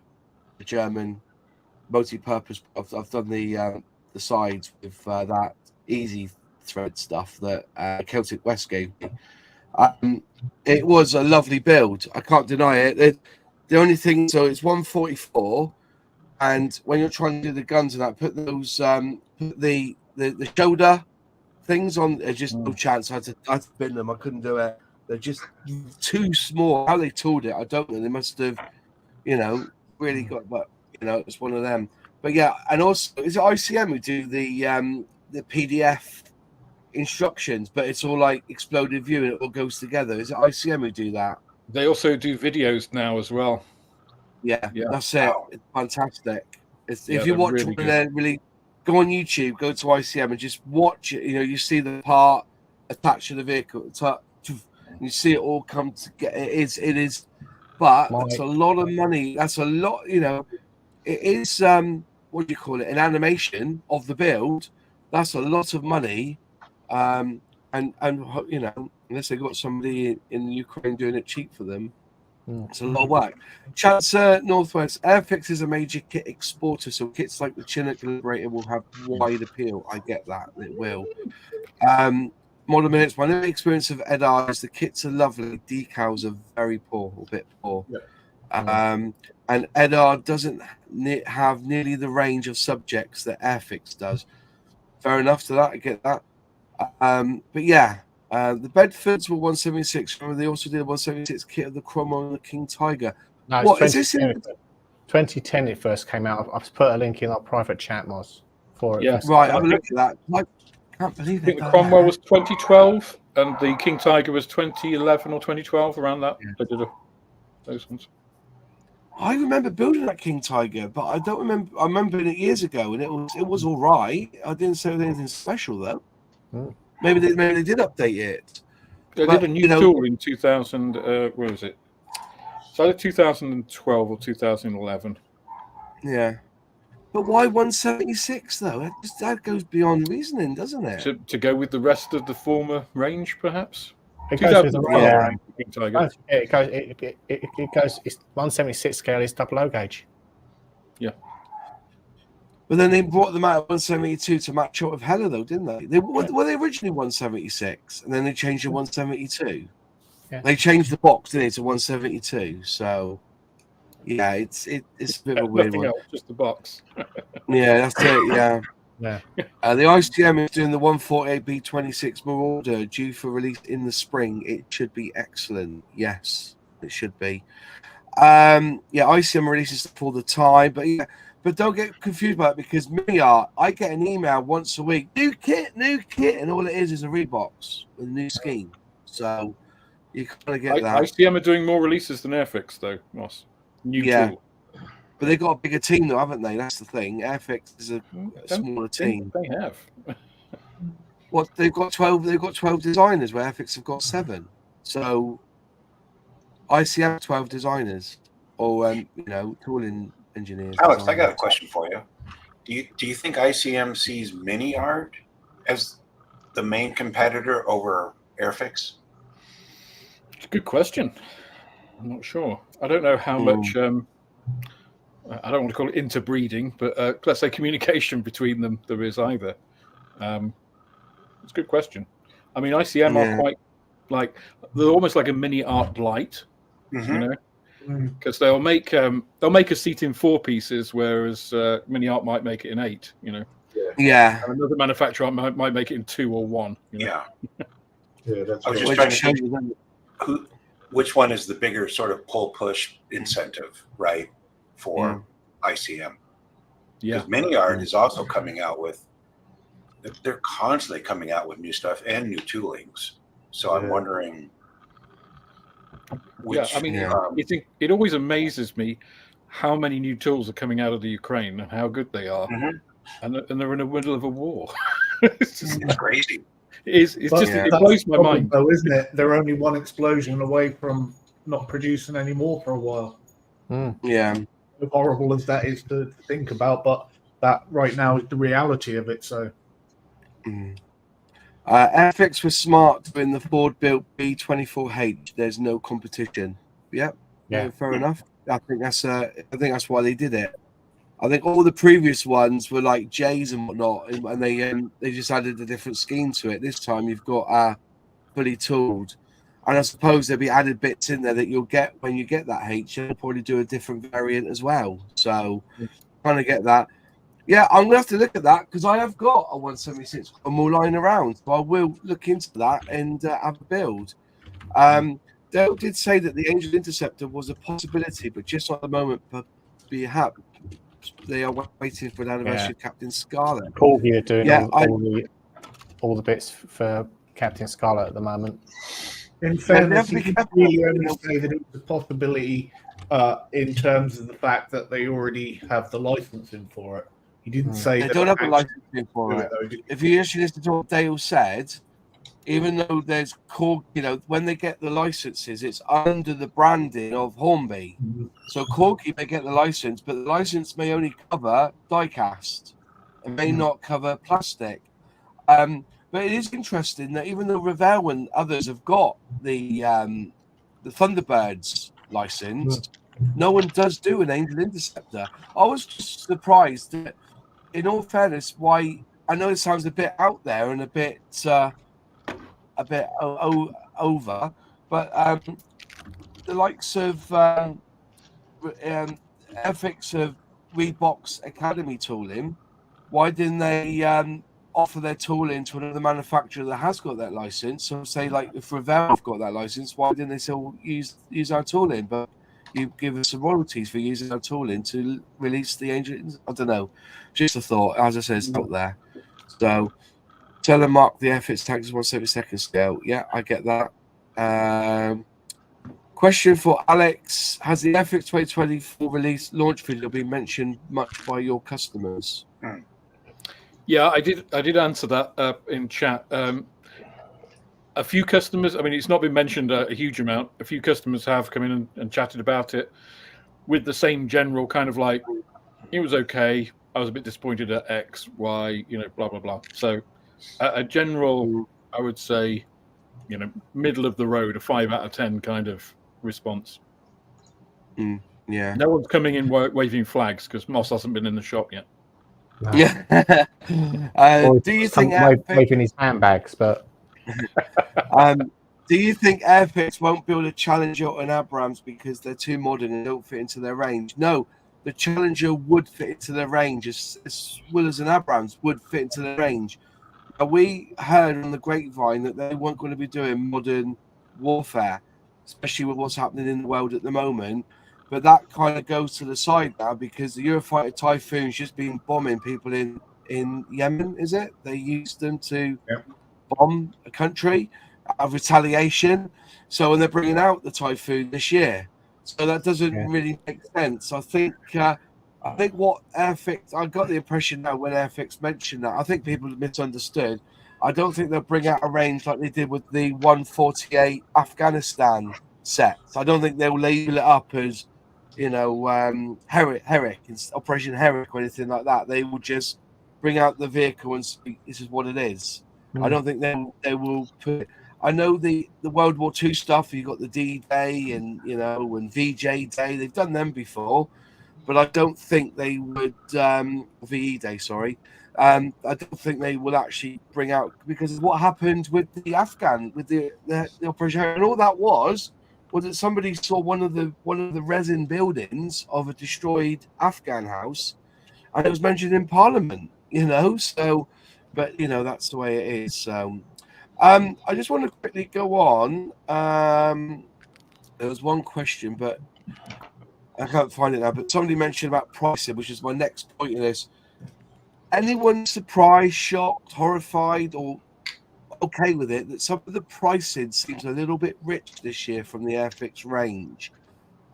German multi-purpose. I've done the sides with that easy thread stuff that Celtic West gave me. It was a lovely build. I can't deny it. The only thing, so it's 144, and when you're trying to do the guns and that, put those put the shoulder things on. There's just no chance. I had to bin them. I couldn't do it. They're just too small. How they tooled it, I don't know. They must have, you know, really got. But you know, it's one of them. But yeah, and also is it ICM who do the PDF instructions? But it's all like exploded view, and it all goes together. Is it ICM who do that? They also do videos now as well. Yeah. That's it. It's fantastic. If you watch really one, then really go on YouTube, go to ICM and just watch it. You know, you see the part attached to the vehicle. You see it all come together. It is, but that's a lot of money. That's a lot. You know, it is. What do you call it? An animation of the build. That's a lot of money. And you know, unless they got somebody in Ukraine doing it cheap for them, it's a lot of work. Chancellor Northwest, Airfix is a major kit exporter, so kits like the Chinook Liberator will have wide appeal. I get that, it will. Modern Minutes, my new experience of EDR is the kits are lovely, decals are very poor, a bit poor. And EDR doesn't have nearly the range of subjects that Airfix does. Fair enough to that, I get that. But yeah, the Bedfords were 176. Remember, they also did a 176 kit of the Cromwell and the King Tiger. No, what is this in 2010 it first came out. I've put a link in our private chat, Moz, for it. Yeah, right. Have a look at that. I can't believe it. I think the Cromwell was 2012 and the King Tiger was 2011 or 2012, around that. They did those ones. I remember building that King Tiger, but I don't remember. I remember it years ago, and it was all right. I didn't say anything special though. Maybe they did update it. They did a new tool in 2000. Where was it? It's either 2012 or 2011. Yeah. But why 176 though? That goes beyond reasoning, doesn't it? To go with the rest of the former range, perhaps. It goes with the 2012 yeah. range, Tiger. It goes. It's 176 scale is double O gauge. Yeah. But then they brought them out at 172 to match up with Hella, though, didn't they? Were they originally 176, and then they changed to 172. Yeah. They changed the box, didn't they, to 172. So, yeah, it's a bit of a weird Nothing one. else, just the box. Yeah, that's it. Yeah. Yeah. The ICM is doing the 148B26 Marauder due for release in the spring. It should be excellent. Yes, it should be. ICM releases stuff all the time, but don't get confused about it, because Mini Art, I get an email once a week, new kit, and all it is a rebox with a new scheme. So you kind of get that. ICM are doing more releases than Airfix, though, Moss. New tool. But they've got a bigger team, though, haven't they? That's the thing. Airfix is a smaller team. They have. What they've got 12. They've got 12 designers, where Airfix have got 7. So ICM have 12 designers, or tooling engineers. Alex, designers. I got a question for you. Do you think ICM sees Mini Art as the main competitor over Airfix? It's a good question. I'm not sure. I don't know how much. I don't want to call it interbreeding, but let's say communication between them there is either. It's a good question. I mean, ICM are quite they're almost like a Mini Art light, because they'll make a seat in 4 pieces, whereas Mini Art might make it in 8. Yeah. And another manufacturer might make it in 2 or 1. Yeah. Yeah, that's I was right. just trying to think which one is the bigger sort of pull-push incentive, right, for ICM? Yeah. Because Mini Art is also coming out with, they're constantly coming out with new stuff and new toolings. So I'm wondering which. It always amazes me how many new tools are coming out of the Ukraine and how good they are. And they're in the middle of a war. It's crazy. It blows my mind, though, isn't it? They're only one explosion away from not producing any more for a while. Yeah. As horrible as that is to think about, but that right now is the reality of it. So, Airfix was smart in the Ford-built B24H. There's no competition. Yep. Yeah. Fair enough. I think that's why they did it. I think all the previous ones were like J's and whatnot, and they just added a different scheme to it. This time you've got fully tooled, and I suppose there'll be added bits in there that you'll get when you get that H. You'll probably do a different variant as well. So trying to get that. Yeah, I'm gonna have to look at that, because I have got a 176 more lying around, so I will look into that and have a build. Dale did say that the Angel Interceptor was a possibility, but just at the moment, but they are waiting for an anniversary of Captain Scarlet. Corgi are doing all the bits for Captain Scarlet at the moment. in fairness, you can really only say that it's a possibility in terms of the fact that they already have the licensing for it. He didn't say they that don't have the licensing for it. If you actually listen to what Dale said, even though there's when they get the licenses, it's under the branding of Hornby. So Corgi may get the license, but the license may only cover die-cast and may not cover plastic. But it is interesting that even though Revell and others have got the Thunderbirds license, no one does do an Angel Interceptor. I was just surprised that, in all fairness, why I know it sounds a bit out there and a bit over, but the likes of Airfix of Reebok's Academy tooling, why didn't they offer their tooling to another manufacturer that has got that license? So say like if Revell have got that license, why didn't they still use our tooling? But you give us some royalties for using our tooling to release the Angel. I don't know, just a thought. As I said, it's not there. So telemark the Airfix tax is 1/72 scale. Yeah, I get that. Question for Alex: has the Airfix 2024 release launch video been mentioned much by your customers? Yeah, I did answer that in chat. A few customers, I mean, it's not been mentioned a huge amount. A few customers have come in and chatted about it with the same general kind of like, it was okay. I was a bit disappointed at X, Y, blah blah blah. So a general, I would say, middle of the road, a 5 out of 10 kind of response. Yeah. No one's coming in waving flags because Moss hasn't been in the shop yet. No. Yeah. Do you think waving his handbags? But do you think Airfix won't build a Challenger or an Abrams because they're too modern and don't fit into their range? No, the Challenger would fit into their range as well as an Abrams would fit into their range. Now, we heard on the grapevine that they weren't going to be doing modern warfare, especially with what's happening in the world at the moment. But that kind of goes to the side now because the Eurofighter Typhoon's just been bombing people in Yemen, is it? They used them to bomb a country out of retaliation. So, and they're bringing out the Typhoon this year. So that doesn't really make sense. I think what Airfix, I got the impression now when Airfix mentioned that, I think people misunderstood. I don't think they'll bring out a range like they did with the 148 Afghanistan sets. I don't think they'll label it up as, Herrick, Operation Herrick or anything like that. They will just bring out the vehicle and speak, this is what it is. I don't think they will put. I know the World War II stuff. You got the D-Day and and VJ Day. They've done them before, but I don't think they would. VE Day, sorry. I don't think they will actually bring out because of what happened with the Afghan with the operation, and all that was that somebody saw one of the resin buildings of a destroyed Afghan house, and it was mentioned in Parliament. So. But that's the way it is. So, I just want to quickly go on. There was one question, but I can't find it now. But somebody mentioned about pricing, which is my next point in this. Anyone surprised, shocked, horrified, or okay with it that some of the pricing seems a little bit rich this year from the Airfix range?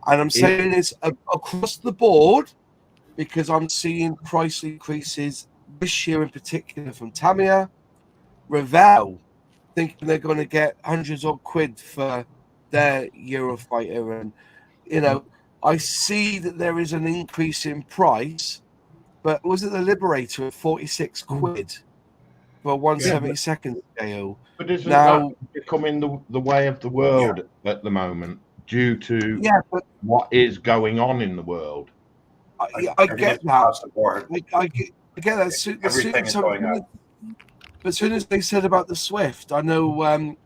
And I'm saying this across the board because I'm seeing price increases this year in particular from Tamiya, Revell, thinking they're going to get hundreds of quid for their Eurofighter. And, I see that there is an increase in price, but was it the Liberator at 46 quid for a 1/72 scale? But isn't now that becoming the way of the world at the moment due to what is going on in the world? I get that. I get that. Everything is going up. But as soon as they said about the Swift, I know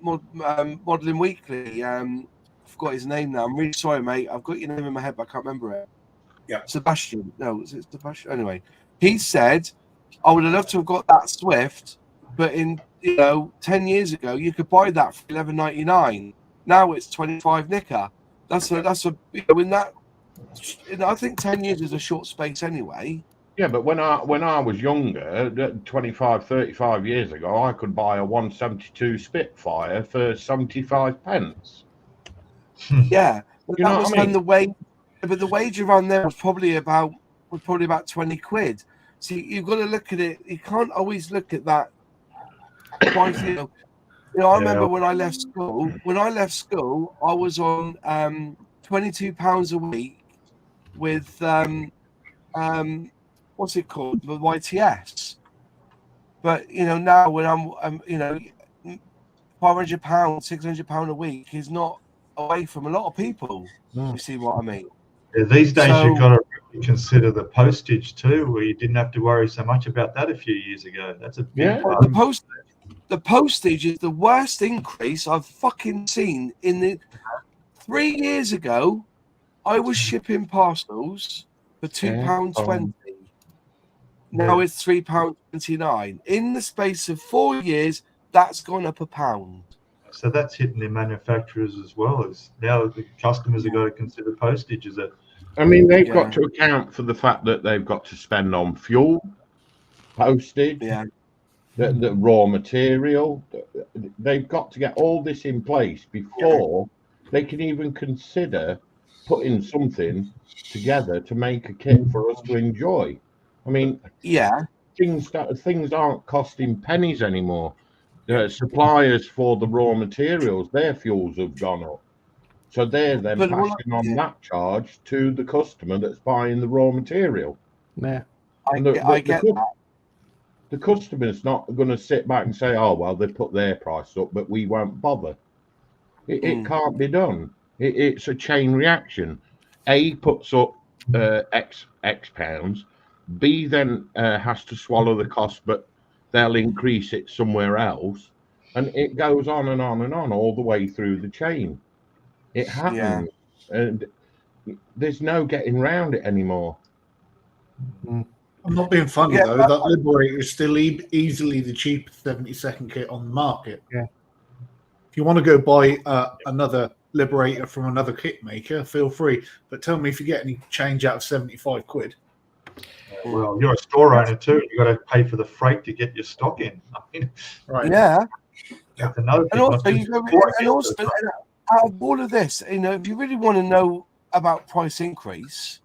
Modeling Weekly, I forgot his name now. I'm really sorry, mate. I've got your name in my head, but I can't remember it. Yeah. Sebastian. No, is it Sebastian? Anyway, he said, I would have loved to have got that Swift, but in 10 years ago, you could buy that for $11.99. Now it's 25 nicker. That's a in that. I think 10 years is a short space anyway. Yeah, but when I was younger, 25, 35 years ago, I could buy a 172 Spitfire for 75 pence. Yeah, but you that know was what I when mean? the wage. But the wage around there was probably about 20 quid. See, you've got to look at it. You can't always look at that price. I remember when I left school. When I left school, I was on £22 a week with what's it called, the YTS. But now when I'm £500, £600 a week is not away from a lot of people. You see what I mean? Yeah, these days you've got to really consider the postage too, where you didn't have to worry so much about that a few years ago. That's a big the postage is the worst increase I've fucking seen in the 3 years ago. I was shipping parcels for £2.20. Now it's £3.29. In the space of 4 years, that's gone up £1. So that's hitting the manufacturers as well as now the customers have got to consider postage. Is it? I mean, they've got to account for the fact that they've got to spend on fuel, postage, the raw material. They've got to get all this in place before they can even consider putting something together to make a kit for us to enjoy. I mean, things aren't costing pennies anymore. The suppliers for the raw materials, their fuels have gone up. So they're then passing on that charge to the customer that's buying the raw material. Yeah. I get that. The customer's not going to sit back and say, "Oh, well, they put their price up, but we won't bother." It can't be done. It's a chain reaction. A puts up X pounds. B then has to swallow the cost, but they'll increase it somewhere else, and it goes on and on and on all the way through the chain. It happens, and there's no getting around it anymore. I'm not being funny though. That Liberator is still easily the cheapest 70-second kit on the market. Yeah. If you want to go buy another Liberator from another kit maker, feel free. But tell me if you get any change out of 75 quid. Well, you're a store owner too. You got to pay for the freight to get your stock in. I mean, Right. Yeah. that's another And thing. also, out of all of this, if you really want to know about price increase,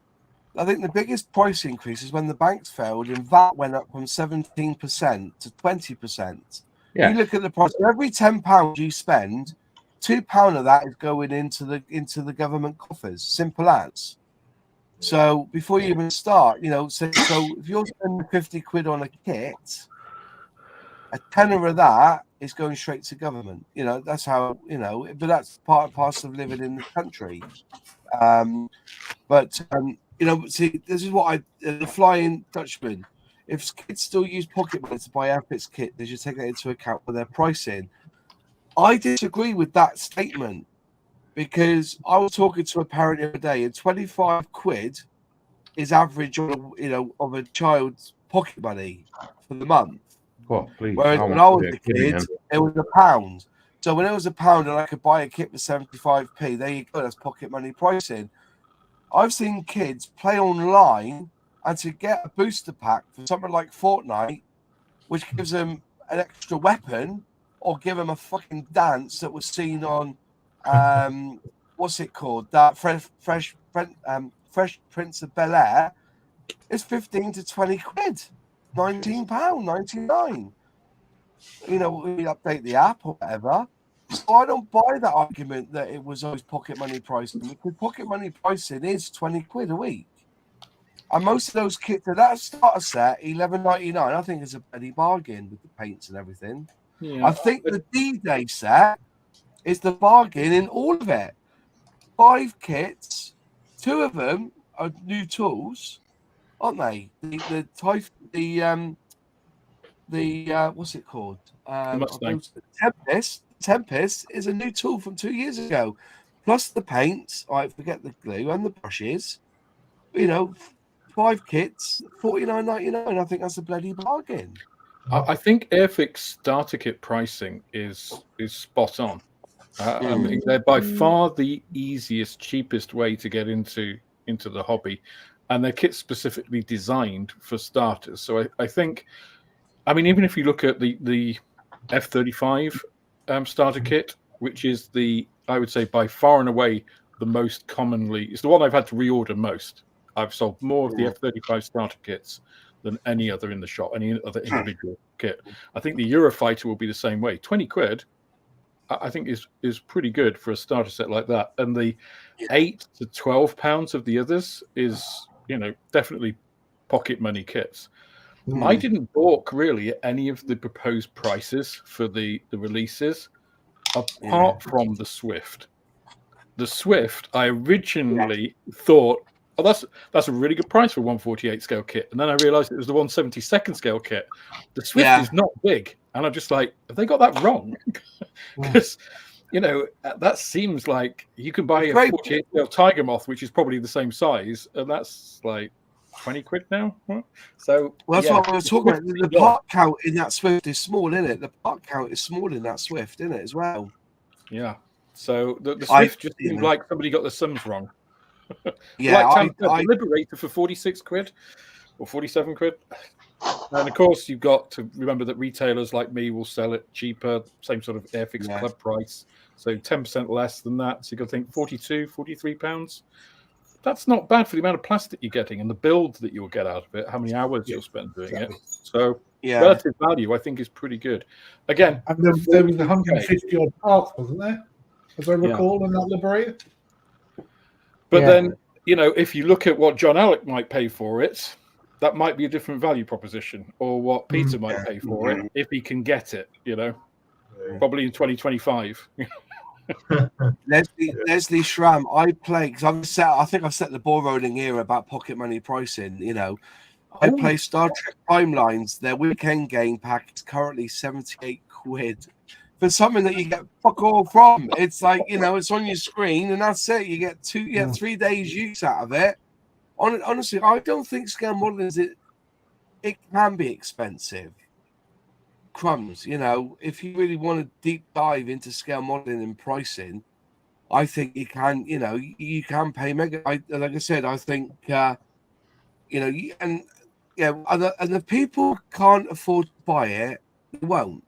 I think the biggest price increase is when the banks failed and VAT went up from 17% to 20%. Yeah. You look at the price. For every £10 you spend, £2 of that is going into the government coffers. Simple as. So before you even start, so if you're spending 50 quid on a kit, a tenner of that is going straight to government. That's how, but that's part and parcel of living in the country. See, this is what the Flying Dutchman. If kids still use pocket money to buy Airfix kit, they should take that into account for their pricing. I disagree with that statement because I was talking to a parent the other day, and 25 quid is average of a child's pocket money for the month. Oh, please. Whereas when I was a kid, it was £1. So when it was £1 and I could buy a kit for 75p, there you go, that's pocket money pricing. I've seen kids play online and to get a booster pack for something like Fortnite, which gives them an extra weapon or give them a fucking dance that was seen on, what's it called? That Fresh Prince of Bel-Air, is 15 to 20 quid. £19.99. We update the app or whatever. So I don't buy that argument that it was always pocket money pricing, because pocket money pricing is 20 quid a week. And most of those kits, that starter set, $11.99, I think is a bloody bargain with the paints and everything. Yeah. I think the D-Day set is the bargain in all of it. 5 kits, 2 of them are new tools, aren't they? The what's it called? Tempest is a new tool from 2 years ago, plus the paints. I forget the glue and the brushes. 5 kits, $49.99. I think that's a bloody bargain. I think Airfix starter kit pricing is spot on. I mean, they're by far the easiest, cheapest way to get into the hobby, and they're kits specifically designed for starters. So I think, even if you look at the F-35 starter kit, which is I would say by far and away the most commonly, it's the one I've had to reorder most. I've sold more of the F-35 starter kits than any other in the shop, any other individual kit. I think the Eurofighter will be the same way. 20 quid, I think is pretty good for a starter set like that. And the 8 to 12 pounds of the others is, definitely pocket money kits. I didn't balk really at any of the proposed prices for the releases, apart from the Swift. The Swift, I originally thought, oh, that's a really good price for 148 scale kit. And then I realized it was the 172nd scale kit. The Swift is not big. And I'm just like, have they got that wrong? Because, that seems like you can buy a 48 scale Tiger Moth, which is probably the same size. And that's like 20 quid now. So that's what I was talking about. The part count in that Swift is small, isn't it? The part count is small in that Swift, isn't it, as well? Yeah. So the Swift just seemed like somebody got the sums wrong. Yeah, I Liberator for 46 quid or 47 quid. And of course, you've got to remember that retailers like me will sell it cheaper, same sort of Airfix Club price. So 10% less than that. So you've got to think 42, 43 pounds. That's not bad for the amount of plastic you're getting and the build that you'll get out of it, how many hours you'll spend doing it. So relative value, I think, is pretty good. Again, and there was 150 odd parts, wasn't there? As I recall, in that Liberator. But then, if you look at what John Alec might pay for it, that might be a different value proposition, or what Peter might pay for it if he can get it. Probably in 2025. Leslie Schramm, I play because I think I've set the ball rolling here about pocket money pricing. I play Star Trek Timelines. Their weekend game pack is currently 78 quid for something that you get fuck all from. It's like, it's on your screen and that's it. You get 3 days use out of it. Honestly, I don't think scale modeling it can be expensive. Crumbs, if you really want to deep dive into scale modeling and pricing, I think you can, you can pay mega. Like I said, I think, and the people can't afford to buy it, they won't.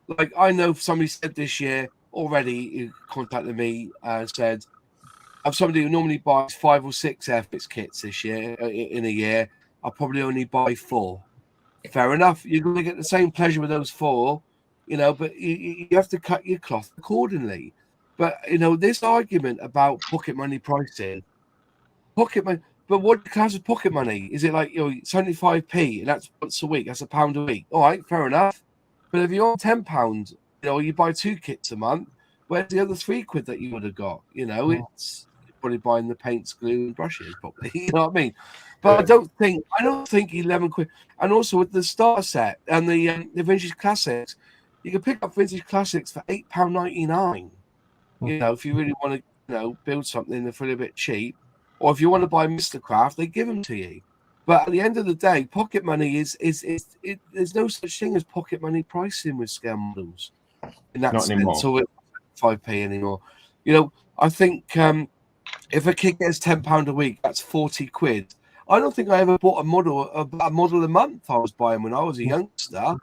Like I know somebody said this year already, who contacted me, said, I'm somebody who normally buys 5 or 6 Airfix kits this year, in a year, I'll probably only buy 4. Fair enough. You're going to get the same pleasure with those 4, but you have to cut your cloth accordingly. But, this argument about pocket money pricing, but what counts as pocket money? Is it like, 75p and that's once a week? That's £1 a week. All right, fair enough. But if you're on £10, you buy 2 kits a month, where's the other 3 quid that you would have got? It's probably buying the paints, glue, and brushes, probably. You know what I mean? But I don't think 11 quid. And also with the starter set and the vintage classics, you can pick up vintage classics for £8.99. If you really want to, build something that's a little bit cheap, or if you want to buy Mr. Craft, they give them to you. But at the end of the day, pocket money is there's no such thing as pocket money pricing with scale models in that Not sense. anymore. So it's 5p anymore. I think if a kid gets £10 a week, that's 40 quid. I don't think I ever bought a model a month I was buying when I was a youngster.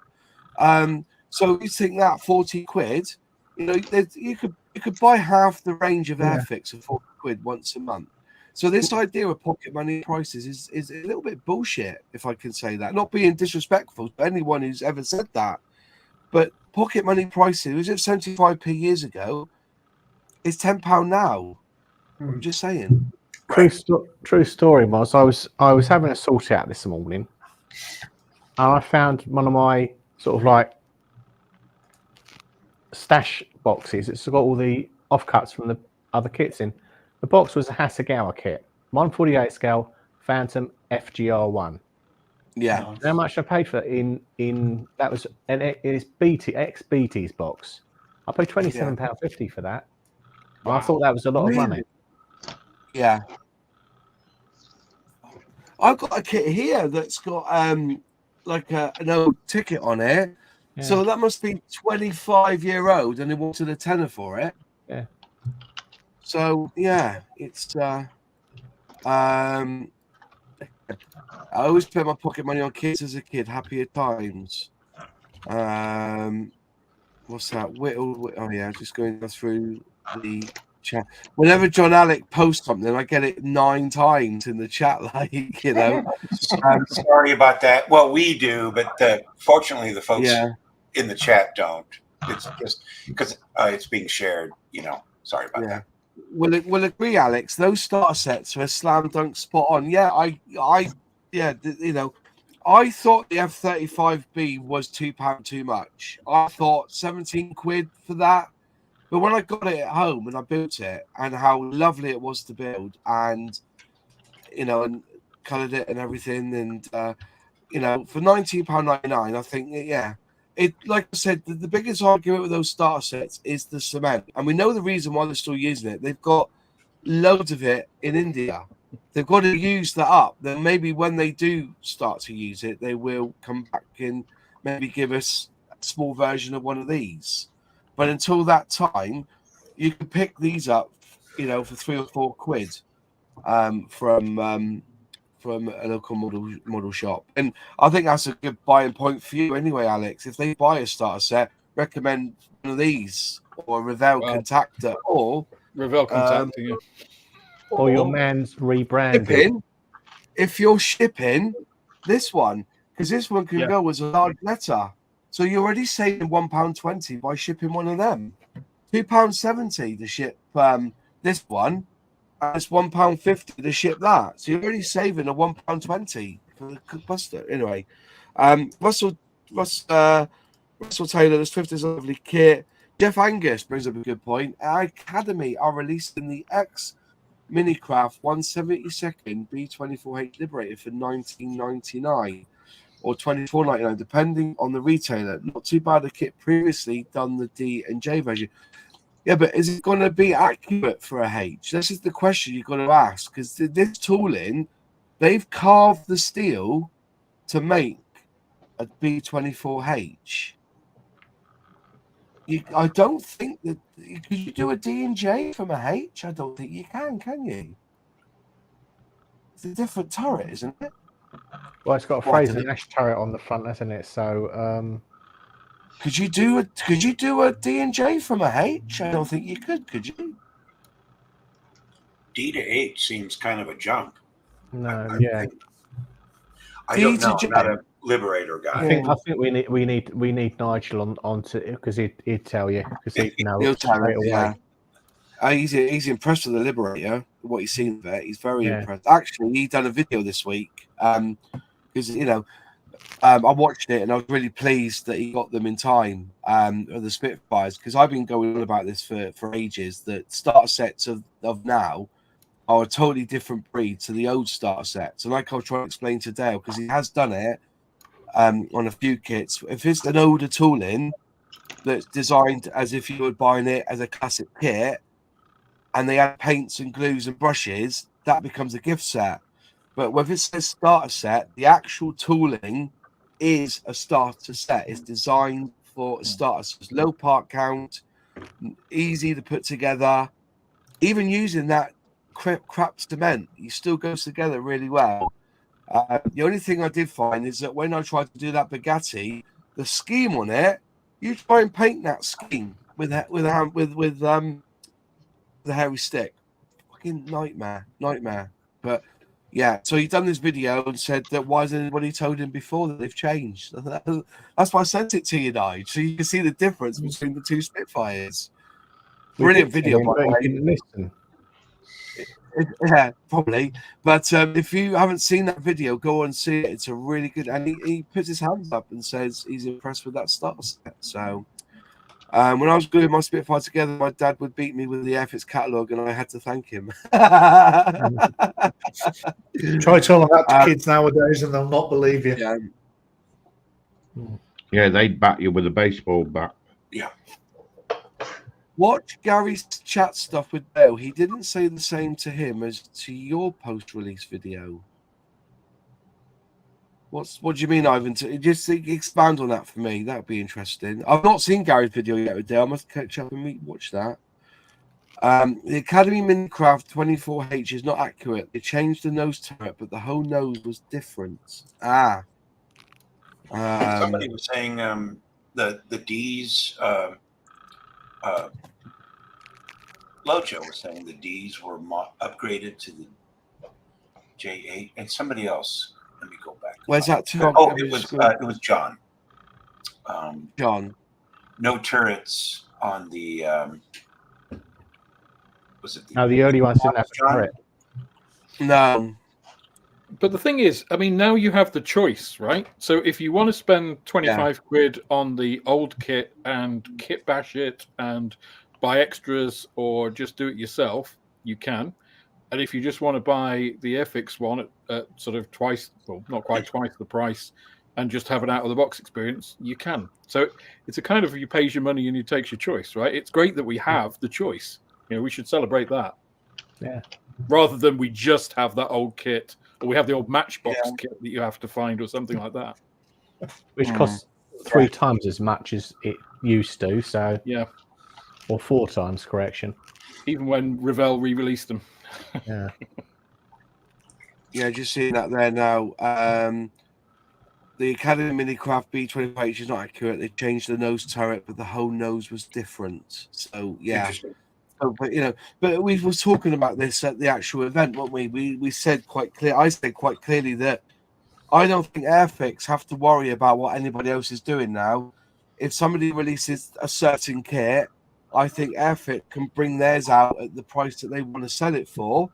So you think that 40 quid, you could buy half the range of Airfix for 40 quid once a month. So this idea of pocket money prices is a little bit bullshit, if I can say that. Not being disrespectful to anyone who's ever said that, but pocket money pricing was at 75p years ago. It's £10 now. I'm just saying. True story, Moz. I was having a sort out this morning, and I found one of my sort of like stash boxes. It's got all the offcuts from the other kits in. The box was a Hasegawa kit, 148 scale Phantom FGR1. Yeah. How much I paid for it in that was it's BT's box. I paid £27.50 for that. And I thought that was a lot of money. Yeah. I've got a kit here that's got like an old ticket on it. Yeah. So that must be 25-year-old, and they wanted a tenner for it. Yeah. So yeah, it's I always spent my pocket money on kids as a kid. Happier times. What's that? Whittle. Oh yeah, just going through the chat. Whenever John Alec posts something, I get it 9 times in the chat. Like I'm sorry about that. Well, we do, but fortunately, the folks in the chat don't. It's just because it's being shared. Sorry about that. Will agree, Alex. Those starter sets are a slam dunk spot on. Yeah, I thought the F35B was £2 too much. I thought 17 quid for that. But when I got it at home and I built it, and how lovely it was to build, and and coloured it and everything, and for £19.99, I think it, like I said, the biggest argument with those starter sets is the cement. And we know the reason why they're still using it. They've got loads of it in India. They've got to use that up. Then maybe when they do start to use it, they will come back and maybe give us a small version of one of these. But until that time, you can pick these up, for 3 or 4 quid from a local model shop. And I think that's a good buying point for you anyway, Alex. If they buy a starter set, recommend one of these, or a Revell Contactor, or Revell Contactor, or your man's rebranding. If you're shipping this one, because this one can go as a large letter. So you're already saving £1.20 by shipping one of them. £2.70 to ship this one, and it's £1.50 to ship that. So you're already saving a £1.20 for the Buster. Anyway, Russell Taylor, the Swift is a lovely kit. Jeff Angus brings up a good point. Our Academy are releasing the X Minicraft 172nd B24H Liberator for $19.99 or $24.99, depending on the retailer. Not too bad a kit previously done the D and J version. Yeah, but is it going to be accurate for a H? This is the question you've got to ask, because this tooling, they've carved the steel to make a B24H. I don't think that could you do a D and J from a H? I don't think you can you? It's a different turret, isn't it? Well, it's got a Fraser Nash turret on the front, hasn't it? So could you do a D and J from a H? I don't think you could you? D to H seems kind of a jump. No, I D don't know. to I'm J. not a Liberator guy. I think we need Nigel on to because he'd tell you because he'd know He'll tell straight us, away. yeah. He's impressed with the Liberator. What he's seen of it, he's very impressed. Actually, he done a video this week because I watched it and I was really pleased that he got them in time. Of the Spitfires, because I've been going on about this for ages. That starter sets of now are a totally different breed to the old starter sets. And like I was trying to explain to Dale, because he has done it on a few kits. If it's an older tooling that's designed as if you were buying it as a classic kit, and they add paints and glues and brushes, that becomes a gift set. But when it says starter set, the actual tooling is a starter set. It's designed for a starter. So it's low part count, easy to put together. Even using that crap cement, it still goes together really well. The only thing I did find is that when I tried to do that Bugatti, the scheme on it, you try and paint that scheme with the hairy stick. Fucking nightmare. But yeah, so he done this video and said that why hasn't anybody told him before that they've changed? That's why I sent it to you, Nigel, so you can see the difference between the two Spitfires. Brilliant video, by the way. Didn't listen. Yeah, probably. But if you haven't seen that video, go and see it. It's a really good. And he puts his hands up and says he's impressed with that starter set. So when I was gluing my Spitfire together, my dad would beat me with the Airfix catalogue, and I had to thank him. Try telling that to kids nowadays, and they'll not believe you. Yeah, they'd bat you with a baseball bat. Yeah. Watch Gary's chat stuff with Dale. He didn't say the same to him as to your post-release video. What do you mean, Ivan? Just expand on that for me. That would be interesting. I've not seen Gary's video yet with Dale. I must catch up and watch that. The Academy Minicraft 24H is not accurate. They changed the nose turret, but the whole nose was different. Somebody was saying the D's. Lojo was saying the D's were upgraded to the J8, and somebody else. Let me go back. Where's that? Oh, it was John. John. No turrets on the. Was it the early ones didn't have a turret. No. But the thing is, I mean, now you have the choice, right? So if you want to spend 25 quid on the old kit and kit bash it and buy extras or just do it yourself, you can. And if you just want to buy the Airfix one at sort of twice, well, not quite twice the price, and just have an out-of-the-box experience, you can. So it's a kind of you pays your money and you takes your choice, right? It's great that we have the choice. We should celebrate that. Yeah. Rather than we just have that old kit, or we have the old Matchbox kit that you have to find, or something like that. Which costs 3 times as much as it used to. So yeah, or 4 times, correction. Even when Revell re-released them. Yeah. Yeah, just seeing that there now. The Academy Minicraft B25H is not accurate. They changed the nose turret, but the whole nose was different. So yeah. So, but we were talking about this at the actual event, weren't we? We said quite clear. I said quite clearly that I don't think Airfix have to worry about what anybody else is doing now. If somebody releases a certain kit, I think Airfix can bring theirs out at the price that they want to sell it for.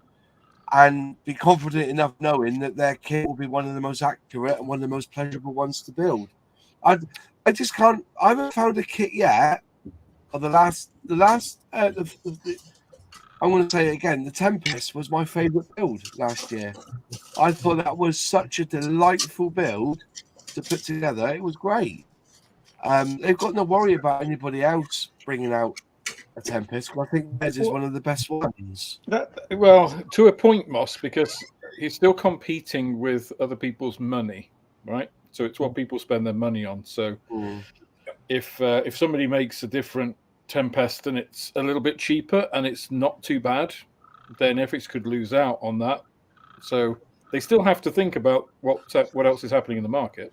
and be confident enough knowing that their kit will be one of the most accurate and one of the most pleasurable ones to build. I just can't. I haven't found a kit yet. Or I'm going to say it again. The Tempest was my favourite build last year. I thought that was such a delightful build to put together. It was great. They've got no worry about anybody else bringing out a Tempest. I think theirs is one of the best ones. Well, to a point, Moss, because he's still competing with other people's money, right? So it's what people spend their money on. So if somebody makes a different Tempest and it's a little bit cheaper and it's not too bad, then Airfix could lose out on that. So they still have to think about what else is happening in the market.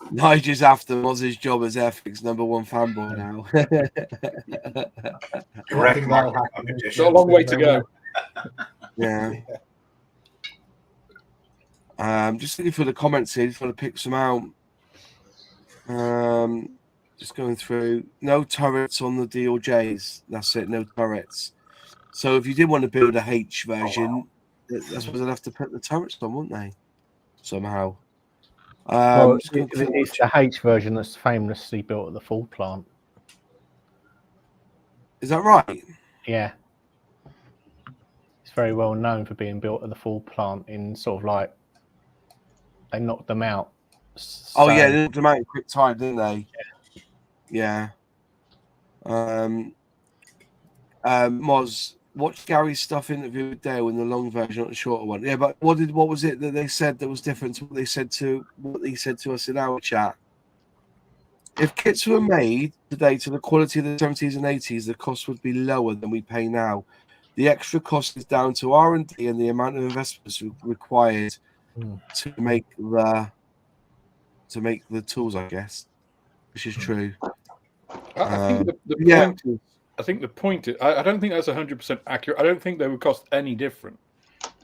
Nigel's after Moz's job as Airfix #1 fanboy now. Direct market competition. Got a long way to go. Yeah. Just looking for the comments here. Just want to pick some out. Just going through. No turrets on the DLJs. That's it. No turrets. So if you did want to build a H version, I suppose they'd have to put the turrets on, wouldn't they? Somehow. Well, it's the H version that's famously built at the full plant. Is that right? Yeah. It's very well known for being built at the full plant in sort of like they knocked them out. Oh yeah, they knocked them out in quick time, didn't they? Yeah. Moz, watch Gary's stuff interview with Dale in the long version, not the shorter one. Yeah, but what was it that they said that was different to what he said to us in our chat? If kits were made today to the quality of the 70s and 80s, the cost would be lower than we pay now. The extra cost is down to R&D and the amount of investments required to make the tools, I guess, which is true. I think the point is, I don't think that's 100% accurate. I don't think they would cost any different,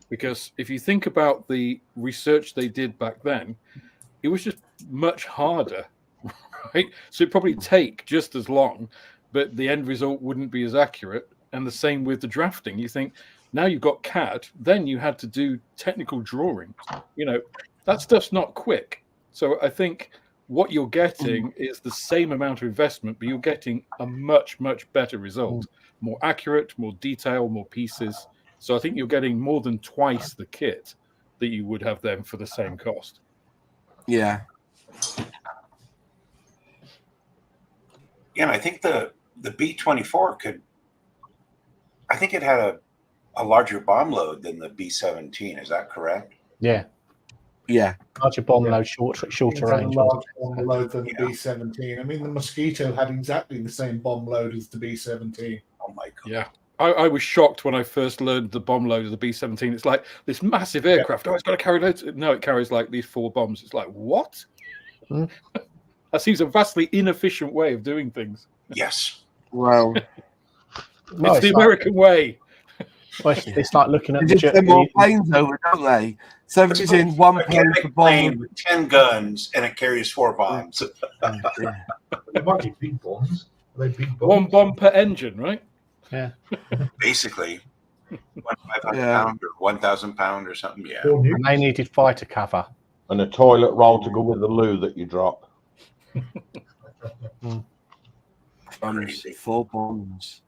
because if you think about the research they did back then, it was just much harder, right? So it'd probably take just as long, but the end result wouldn't be as accurate. And the same with the drafting. You think now you've got CAD, then you had to do technical drawings. You know, that stuff's not quick. So I think what you're getting is the same amount of investment, but you're getting a much, much better result. More accurate, more detail, more pieces. So I think you're getting more than twice the kit that you would have them for the same cost. Yeah. Yeah, and I think the B-24 could, I think it had a larger bomb load than the B-17. Is that correct? Yeah. Yeah. Larger bomb load, shorter range. Larger bomb load than the B-17. I mean, the Mosquito had exactly the same bomb load as the B-17. Oh my God. Yeah. I was shocked when I first learned the bomb load of the B-17. It's like this massive aircraft. Oh, it's got to carry loads. No, it carries like these 4 bombs. It's like, what? That seems a vastly inefficient way of doing things. Yes. Well, it's the American way. Well, it's like looking at they just send more planes over, don't they? 17 one plane for bomb with 10 guns and it carries 4 bombs. They might be big bombs. Are they big bombs? 1 bomb per engine, right? Yeah. Basically, 1,500 pound or 1,000 pound or something. Yeah. And they needed fighter cover. And a toilet roll to go with the loo that you drop. 4 bombs.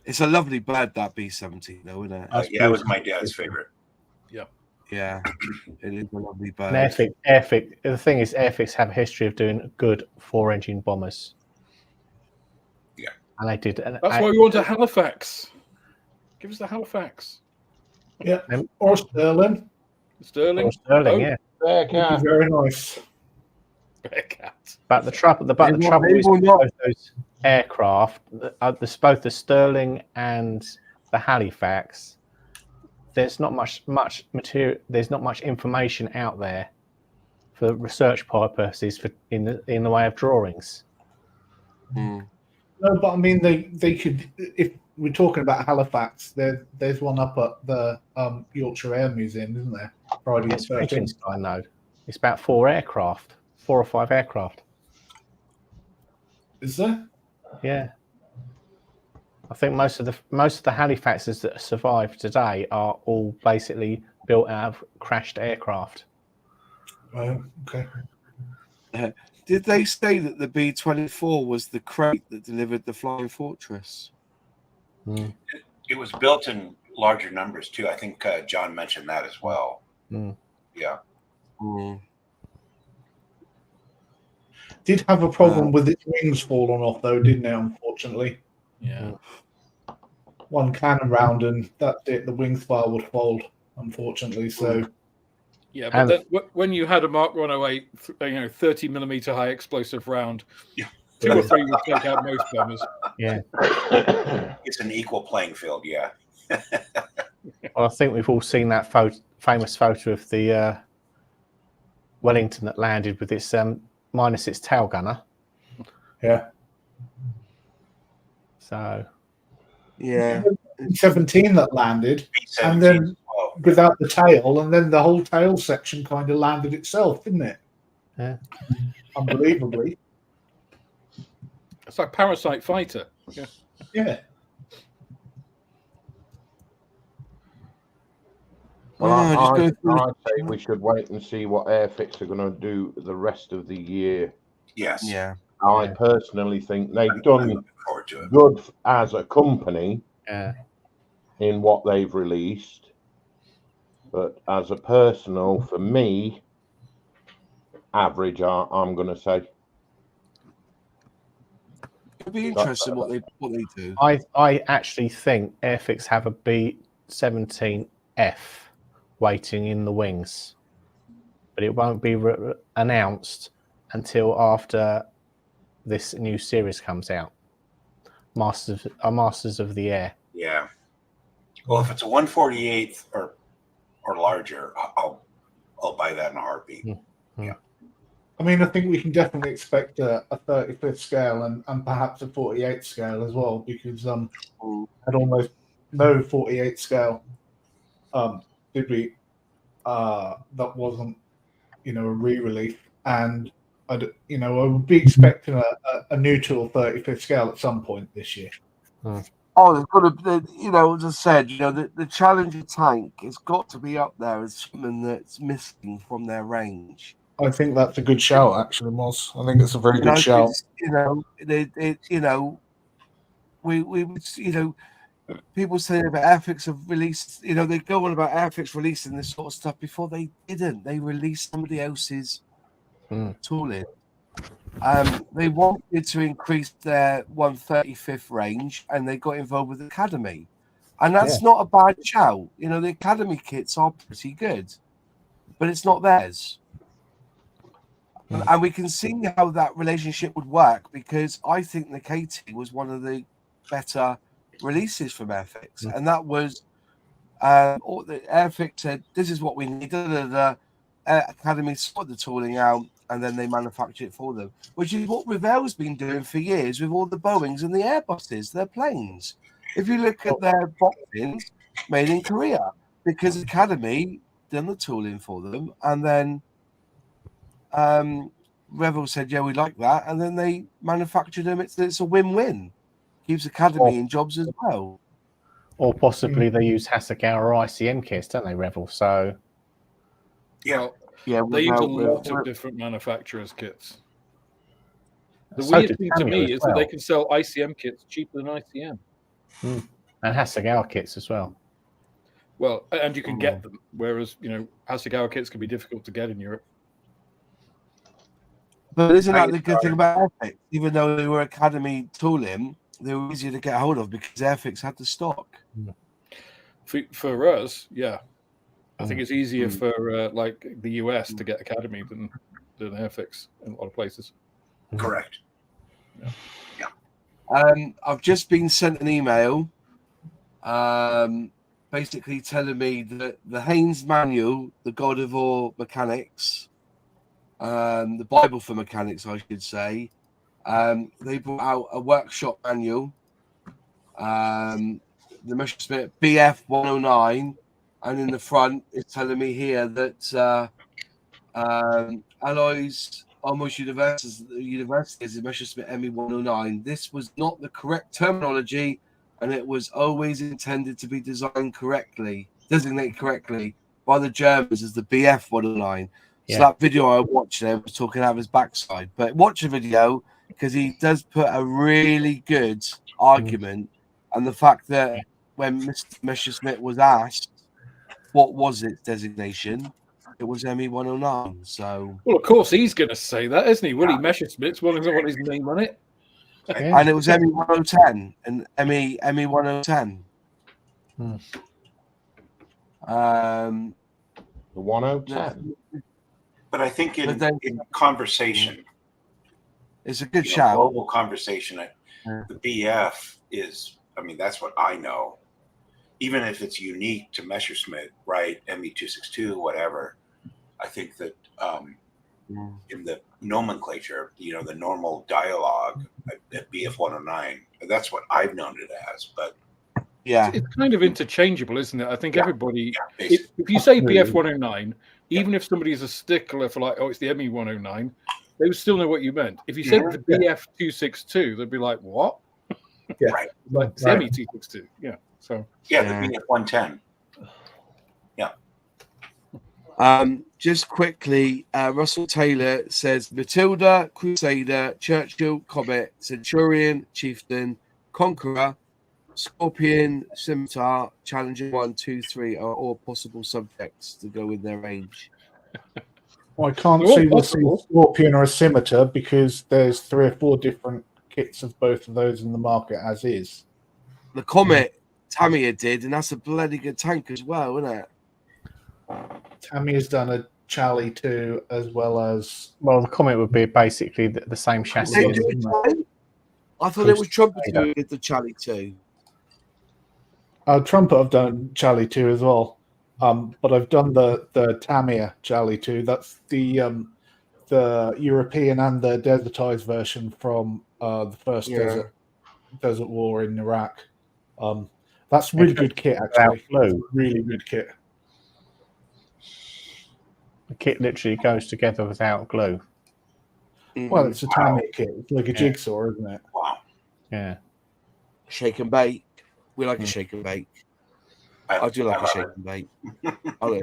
It's a lovely bird, that B-17, though, isn't it? Yeah, it was my dad's favorite. Yeah, it is a lovely bird. Airfix. The thing is, Airfix have a history of doing good 4-engine bombers. Yeah, and they did. That's why we want a Halifax. Give us the Halifax. Yeah, or Sterling. Sterling. Or Sterling, yeah. Very nice. Bearcat. But the trouble is with both those aircraft, both the Sterling and the Halifax, there's not much material. There's not much information out there for research purposes in the way of drawings. No, but I mean they could. If we're talking about Halifax, there's one up at the Yorkshire Air Museum, isn't there? Friday It's Frankenstein, though. It's about 4 or 5 aircraft. Is there? Yeah. I think most of the Halifaxes that survive today are all basically built out of crashed aircraft. Okay. Did they say that the B-24 was the crate that delivered the Flying Fortress? It was built in larger numbers too. I think John mentioned that as well. Yeah. Did have a problem with its wings falling off though, didn't it? Unfortunately. Yeah. One cannon round and that's it. The wing spar would fold, unfortunately. So. Yeah, but then when you had a Mark 108, 30mm high explosive round, 2 or 3 would take out most bombers. Yeah. It's an equal playing field, yeah. Well, I think we've all seen that famous photo of the Wellington that landed with its minus its tail gunner. Yeah. So. Yeah. 17 that landed, and then without the tail, and then the whole tail section kind of landed itself, didn't it? Yeah. Unbelievably. It's like Parasite Fighter. Yeah. Well, I say we should wait and see what Airfix are going to do the rest of the year. Yes. Yeah. I personally think they've done good as a company in what they've released. But as a personal, for me, average, I'm going to say. It'd be interesting what they do. I actually think Airfix have a B-17F waiting in the wings, but it won't be announced until after this new series comes out. Masters of the Air. Yeah. Well, if it's a 148th or larger, I'll buy that in a heartbeat. Yeah. I mean, I think we can definitely expect a 35th scale and perhaps a 48th scale as well, because had almost no 48th scale did we that wasn't a re-release, and I would be expecting a new tool 35th scale at some point this year. Oh, there's got to, as I said, the Challenger tank has got to be up there as something that's missing from their range. I think that's a good shout, actually, Moz. I think it's a very good shout. People say about Airfix have released, they go on about Airfix releasing this sort of stuff before they didn't. They released somebody else's tooling. They wanted to increase their 135th range, and they got involved with Academy, and that's not a bad shout. The Academy kits are pretty good, but it's not theirs. And we can see how that relationship would work, because I think the KT was one of the better releases from Airfix, and that was the Airfix said, "This is what we need." Academy sorted the tooling out, and then they manufactured it for them, which is what Revell's been doing for years with all the Boeings and the Airbuses, their planes. If you look at their boxings, made in Korea, because Academy done the tooling for them, and then Revell said, "Yeah, we like that," and then they manufactured them. It's a win-win. Keeps Academy in jobs as well. Or possibly they use Hasegawa or ICM kits, don't they, Revell? So they use a lot of different manufacturers' kits. The weird thing to me is that they can sell ICM kits cheaper than ICM. And Hasegawa kits as well. Well, and you can get them, whereas Hasegawa kits can be difficult to get in Europe. But isn't that the good thing about Airfix? Even though they were Academy tooling, they were easier to get hold of because Airfix had the stock. For us, yeah. I think it's easier for like the US to get Academy than Airfix in a lot of places. Correct. I've just been sent an email basically telling me that the Haynes Manual, the God of War Mechanics, the Bible for Mechanics, I should say, they brought out a workshop manual, the Messerschmitt BF 109, and in the front it's telling me here that alloys almost universities is the Messerschmitt ME 109. This was not the correct terminology, and it was always intended to be designated correctly by the Germans as the BF 109. So that video I watched there was talking out of his backside. But watch the video because he does put a really good argument, and the fact that when Mr. Messerschmitt was asked what was its designation, it was ME 109. So, well, of course he's going to say that, isn't he? Willie Messerschmitt's doesn't want his name on it. and it was ME 1010 and ME 1010. The 1010. But I think in conversation, it's a good know, shout. global conversation, the BF is, I mean, that's what I know. Even if it's unique to Messerschmitt, right? ME262, whatever. I think that in the nomenclature, you know, the normal dialogue at BF 109, that's what I've known it as. But yeah, it's kind of interchangeable, isn't it? I think everybody, if you say BF 109, even if somebody's a stickler for like, oh, it's the ME 109, they would still know what you meant. If you said the BF 262, they'd be like, what? Right. Like it's ME 262. Yeah. So the BF 110. Just quickly, Russell Taylor says Matilda, Crusader, Churchill, Comet, Centurion, Chieftain, Conqueror, Scorpion, Scimitar, Challenger 1, 2, 3 are all possible subjects to go with their range. Well, I can't see the Scorpion or a Scimitar because there's 3 or 4 different kits of both of those in the market as is. The Comet Tamiya did, and that's a bloody good tank as well, isn't it? Tamiya's done a Charlie 2 as well as... Well, the Comet would be basically the same chassis. I thought it was Trumpeter who did the Charlie 2. Trumpet have done Charlie 2 as well. But I've done the Tamiya Charlie 2. That's the European and the desertized version from the first desert war in Iraq. That's really good kit, actually. Really good kit. The kit literally goes together without glue. Well, it's a Tamiya kit. It's like a jigsaw, isn't it? Wow. Yeah. Shake and bake. We like a shake and bake. I do like a shake and bake. I know.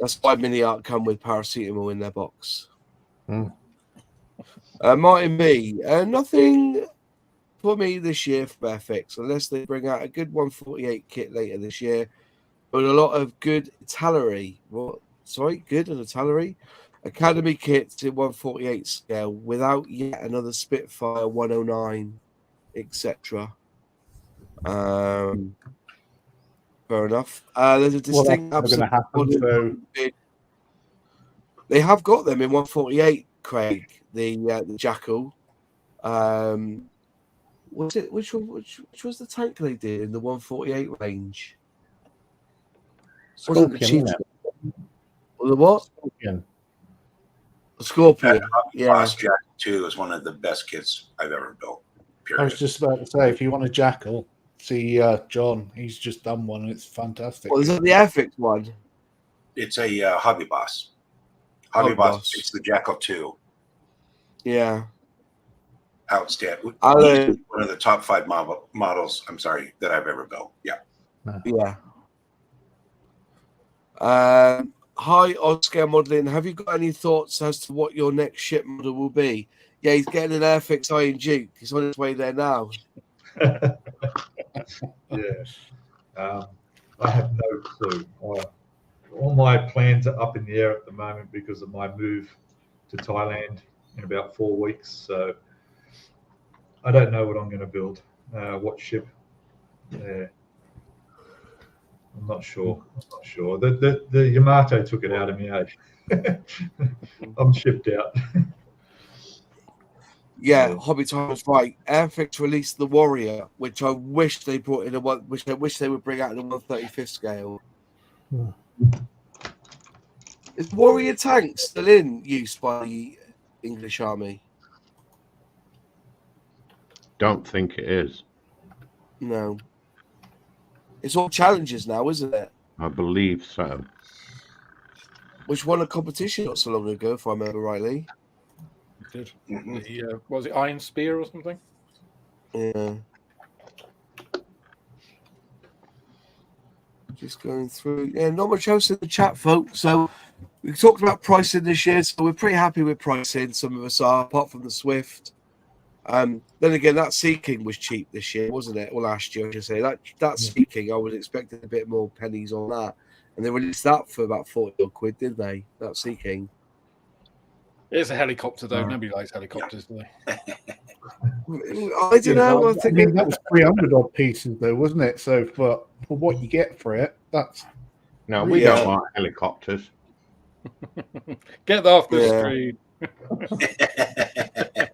That's why Mini Art come with paracetamol in their box. Martin B. Nothing for me this year for Airfix, unless they bring out a good 148 kit later this year, but a lot of good artillery. Good artillery. Academy kits in 148 scale without yet another Spitfire 109, etc. Fair enough. There's a distinct They have got them in 148, Craig. The Jackal. What's it? Which was the tank they did in the 148 range? Scorpion. The what? Scorpion. Scorpion. Jackal 2 is one of the best kits I've ever built. Period. I was just about to say, if you want a Jackal, see John. He's just done one, and it's fantastic. Well, is that the Airfix one? It's a Hobby Boss. Hobby Boss. It's the Jackal 2. Yeah. Outstanding. One of the top 5 models, I'm sorry, that I've ever built. Yeah. Yeah. Hi, Odd-Scale Modeling. Have you got any thoughts as to what your next ship model will be? Yeah, he's getting an Airfix Iron Duke. He's on his way there now. I have no clue. All my plans are up in the air at the moment because of my move to Thailand in about 4 weeks. So I don't know what I'm going to build. What ship? I'm not sure. The Yamato took it out of me. I'm shipped out. Yeah, Hobby Time was right. Airfix released the Warrior, which I wish they brought in which I wish they would bring out in a 135th scale. Is Warrior tank still in use by the English Army? Don't think it is. No. It's all challenges now, isn't it? I believe so. Which won a competition not so long ago, if I remember rightly. It did. Was it Iron Spear or something? Yeah. Just going through. Yeah, not much else in the chat, folks. So we talked about pricing this year, so we're pretty happy with pricing. Some of us are, apart from the Swift. Then again, that Sea King was cheap this year, wasn't it? Or last year, I should say. That Sea King, I was expecting a bit more pennies on that. And they released that for about 40 odd quid, didn't they? That Sea King. It's a helicopter, though. Nobody likes helicopters, do they? I don't know. I think that was 300 odd pieces, though, wasn't it? So for what you get for it, that's No, we don't like helicopters. Get that off the screen.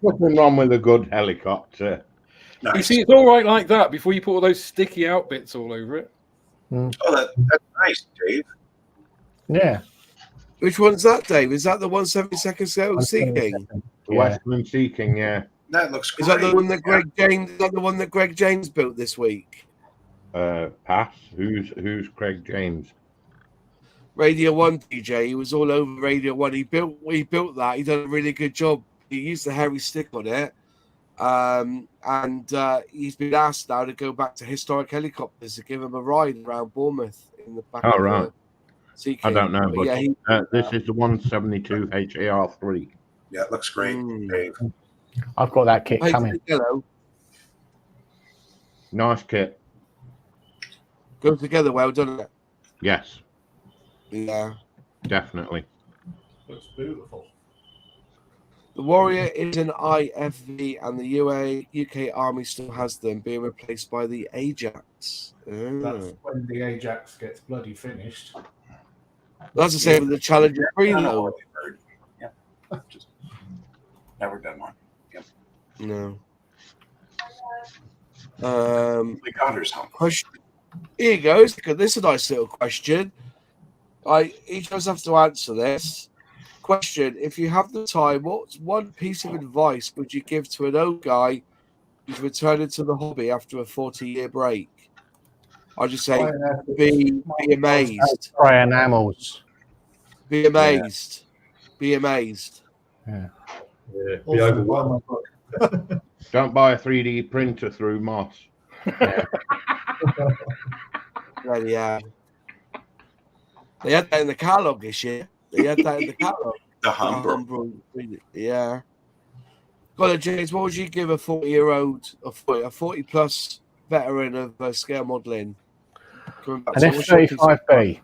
Nothing wrong with a good helicopter. Nice. You see, it's all right like that before you put all those sticky out bits all over it. Oh, that's nice, Dave. Yeah. Which one's that, Dave? Is that the 1/72 scale Sea King? The Western Sea King, yeah. That looks great. Is that the one that Greg James? Is that the one that Greg James built this week? Pass. Who's Craig James? Radio 1 DJ. He was all over Radio 1. He built that. He done a really good job. He used the hairy stick on it. And he's been asked now to go back to historic helicopters to give him a ride around Bournemouth in the back. Oh, of right. The I don't know, but yeah, this is the 172 HAR3. Yeah, it looks great, Dave. I've got that kit Hey, coming. hello. Nice kit. Goes together well, doesn't it? Yes, Yeah. definitely. looks beautiful. The Warrior is an IFV, and the UK Army still has them, being replaced by the Ajax. That's when the Ajax gets bloody finished. That's the same with the Challenger I don't know Preload. what we've heard. Yeah, just never done one. Yep. No. We got her some. Question. Here you go. This is a nice little question. Each of us have to answer this. Question: if you have the time, what one piece of advice would you give to an old guy who's returning to the hobby after a 40-year break? I'll just say, be amazed. Spray enamels. Be amazed. Be amazed. Yeah, be Also, overwhelmed. Don't buy a 3D printer through Moss. Yeah. They had that in the catalogue this year. They had that in the catalogue. The Humber. Yeah. Colin James, what would you give a 40-year-old, a 40-plus veteran of scale modelling? An F-35B.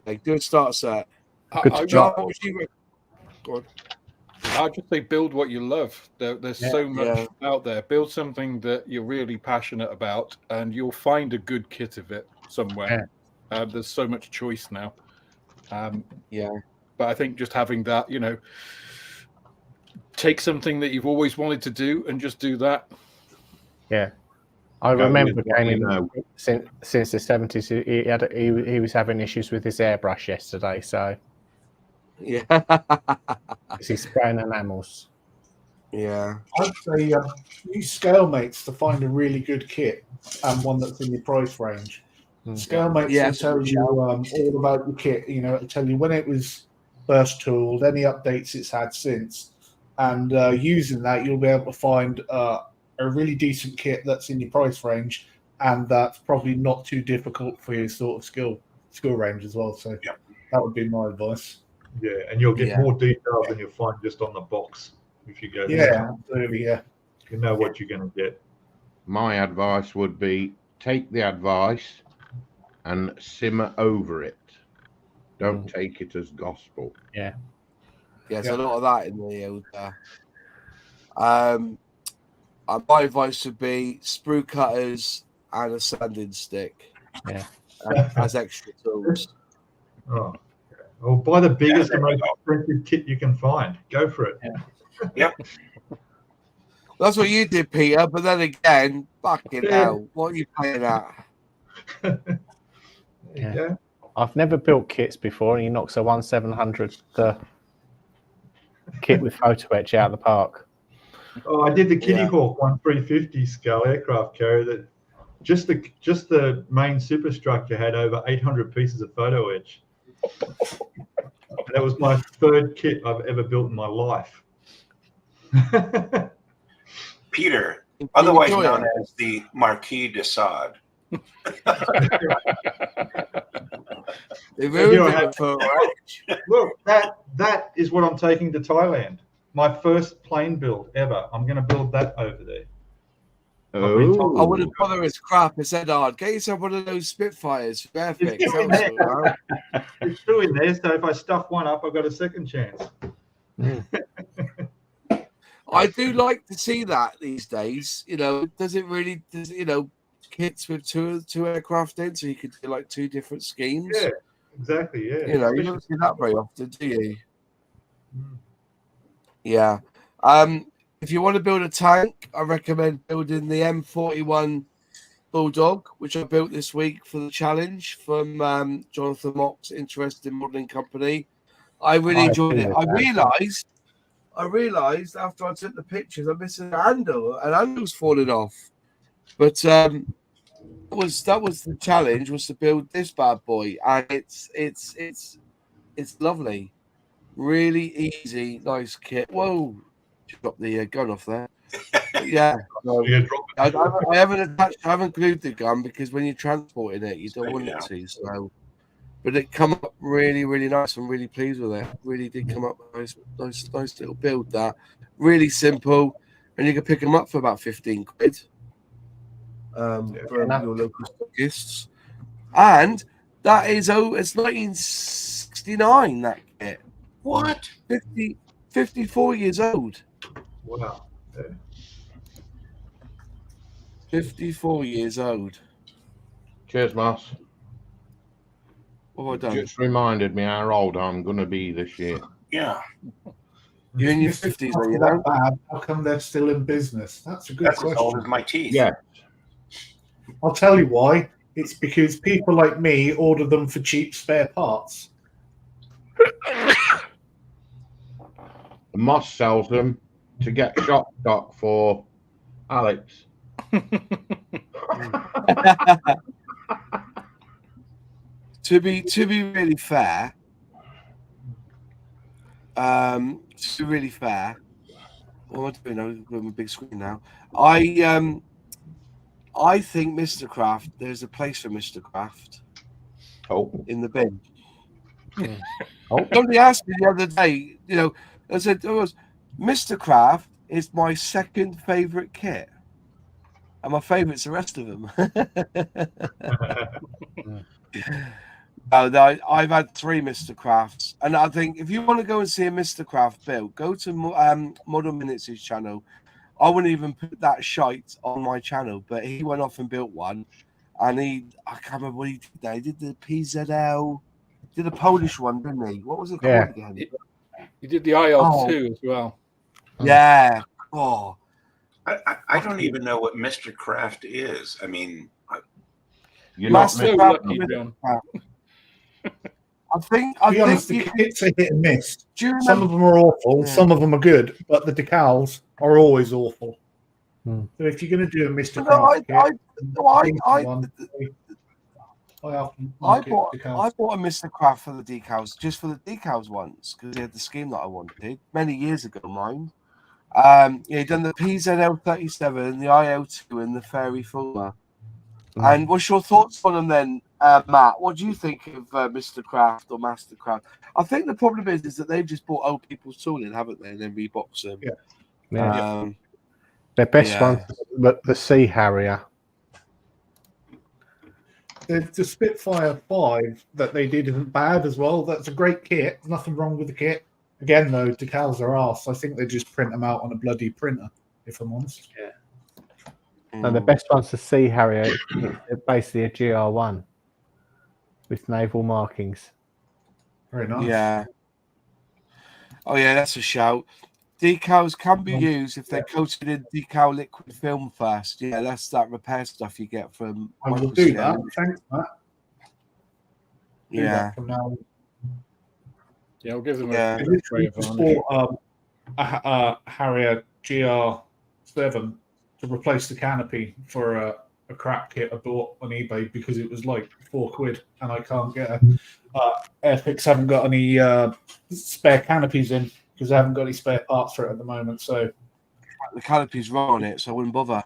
Yeah, good start set. Good John, what would you go on. I'd just say build what you love. There's so much out there. Build something that you're really passionate about, and you'll find a good kit of it somewhere. There's so much choice now. But I think just having that, take something that you've always wanted to do and just do that. Yeah. I remember gaming since the 70s. He was having issues with his airbrush yesterday, so yeah, he's spraying enamels. Yeah, I'd say use Scalemates to find a really good kit and one that's in your price range. Scalemates will tell you all about your kit. It'll tell you when it was first tooled, any updates it's had since, and using that, you'll be able to find a really decent kit that's in your price range, and that's probably not too difficult for your sort of skill range as well. So that would be my advice. Yeah, and you'll get more details than you'll find just on the box if you go there. Yeah, absolutely. Yeah, you know what you're going to get. My advice would be take the advice and simmer over it. Don't take it as gospel. Yeah, there's a lot of that in the old. My advice would be sprue cutters and a sanding stick. Yeah, as extra tools. Oh, well, buy the biggest and most expensive kit you can find. Go for it. Yep. That's what you did, Peter. But then again, fucking hell, what are you paying at? Yeah. I've never built kits before, and he knocks a 1/700 kit with photo etch out of the park. Oh, I did the Kitty Hawk 1350 scale aircraft carrier that just the main superstructure had over 800 pieces of photo etch. And that was my third kit I've ever built in my life. Peter, otherwise known as the Marquis de Sade. They ruined it for Look, that is what I'm taking to Thailand. My first plane build ever. I'm going to build that over there. Oh, I wouldn't bother as crap. I said, "Oh, get yourself one of those Spitfires for Airfix." It's two in there. It's two in there, so if I stuff one up, I've got a second chance. I do like to see that these days. Does it really? Kits with two aircraft in, so you could do like two different schemes. Yeah, exactly. Yeah. You don't see that very often, do you? Mm. Yeah. If you want to build a tank, I recommend building the M41 Bulldog, which I built this week for the challenge from Jonathan Mock's Interesting Modelling Company. I really enjoyed it. I realised after I took the pictures, I'm missing a handle, and handle's falling off. But that was the challenge, was to build this bad boy, and it's lovely, really easy, nice kit. Whoa, drop the gun off there. But yeah, no, I haven't glued the gun because when you're transporting it, you don't want it to. So, but it come up really, really nice. I'm really pleased with it. Really did come up nice little build. That really simple, and you can pick them up for about 15 quid. For your local stockists, and that is it's 1969. That kit. What? 54 years old. Wow. Yeah. 54 years old. cheers, Moss. What have I done? Just reminded me how old I'm going to be this year. Yeah. You're in your 50s, are you? That bad. How come they're still in business? That's a good That's question. as old as my teeth. Yeah. I'll tell you why. It's because people like me order them for cheap spare parts. Moss sells them to get shop stock for Alex. To be really fair, what am I doing? I'm on my big screen now. I think Mr. Craft, there's a place for Mr. Craft in the bin. Somebody asked me the other day, I said, Mr. Craft is my second favourite kit. And my favourite's the rest of them. I've had 3 Mr. Crafts. And I think if you want to go and see a Mr. Craft build, go to Model Minutes' channel. I wouldn't even put that shite on my channel, but he went off and built one. And I can't remember what he did there. He did the PZL, did a Polish one, didn't he? What was it called again? He did the IL2 as well. Yeah. Oh. I don't even know what Mr. Craft is. I mean, You're not So lucky, John. To be honest, the kits are hit and miss. Some of them are awful, some of them are good, but the decals are always awful. So if you're going to do a Mr. Craft kit, I bought a Mr. Craft for the decals, just for the decals once, because he had the scheme that I wanted many years ago, mind. He done the PZL37, the IL2, and the Fairy Fulmer. And what's your thoughts on them then, Matt? What do you think of Mr. Craft or Master Craft? I think the problem is that they've just bought old people's tooling, haven't they? And then rebox them. Yeah. Their best one, but the Sea Harrier. The Spitfire 5 that they did isn't bad as well. That's a great kit. Nothing wrong with the kit. Again, though, decals are arse. I think they just print them out on a bloody printer, if I'm honest. Yeah. And the best one's the Sea Harrier. It's basically a GR1 with naval markings. Very nice. Yeah. Oh, yeah, that's a shout. Decals can be used if they're coated in decal liquid film first. Yeah, that's that repair stuff you get from. I will do that. Thanks, Matt. Yeah. From now. Yeah, I'll give them a Harrier GR7 to replace the canopy for a crap kit I bought on eBay because it was like £4 and I can't get Airfix haven't got any spare canopies in because I haven't got any spare parts for it at the moment. So the canopy's wrong on it, so I wouldn't bother.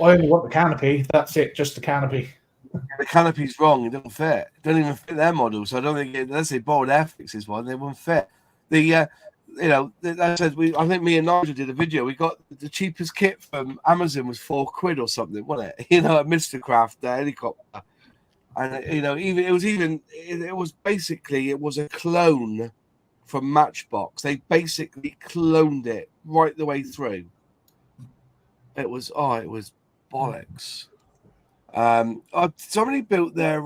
I only want the canopy. That's it, just the canopy. The canopy's wrong. It doesn't fit. It doesn't even fit their model. So I don't think unless they borrowed Airfix's one, they wouldn't fit. The I said I think me and Nigel did a video. We got the cheapest kit from Amazon was £4 or something, wasn't it? A Mr. Craft helicopter, and it was a clone from Matchbox. They basically cloned it right the way through. It was bollocks. Somebody built their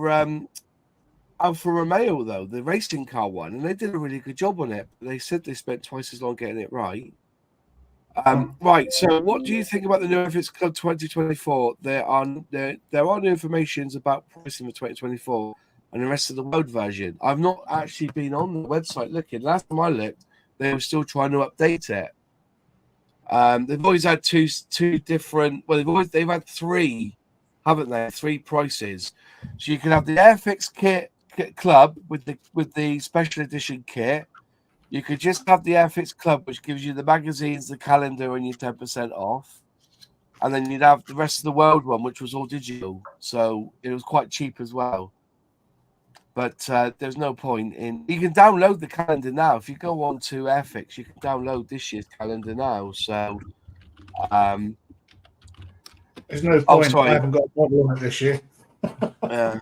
Alfa Romeo, though, the racing car one, and they did a really good job on it. They said they spent twice as long getting it right. Right, so what do you think about the new Airfix Club 2024? There are new informations about pricing for 2024 and the rest of the world version. I've not actually been on the website looking. Last time I looked, they were still trying to update it. They've always had two different. Well, they've had three, haven't they? 3 prices. So you can have the Airfix kit Club with the special edition kit. You could just have the Airfix Club, which gives you the magazines, the calendar, and your 10% off. And then you'd have the rest of the world one, which was all digital. So it was quite cheap as well. But there's no point in. You can download the calendar now. If you go on to Airfix, you can download this year's calendar now. So there's no point. I haven't got a model on it this year. Yeah.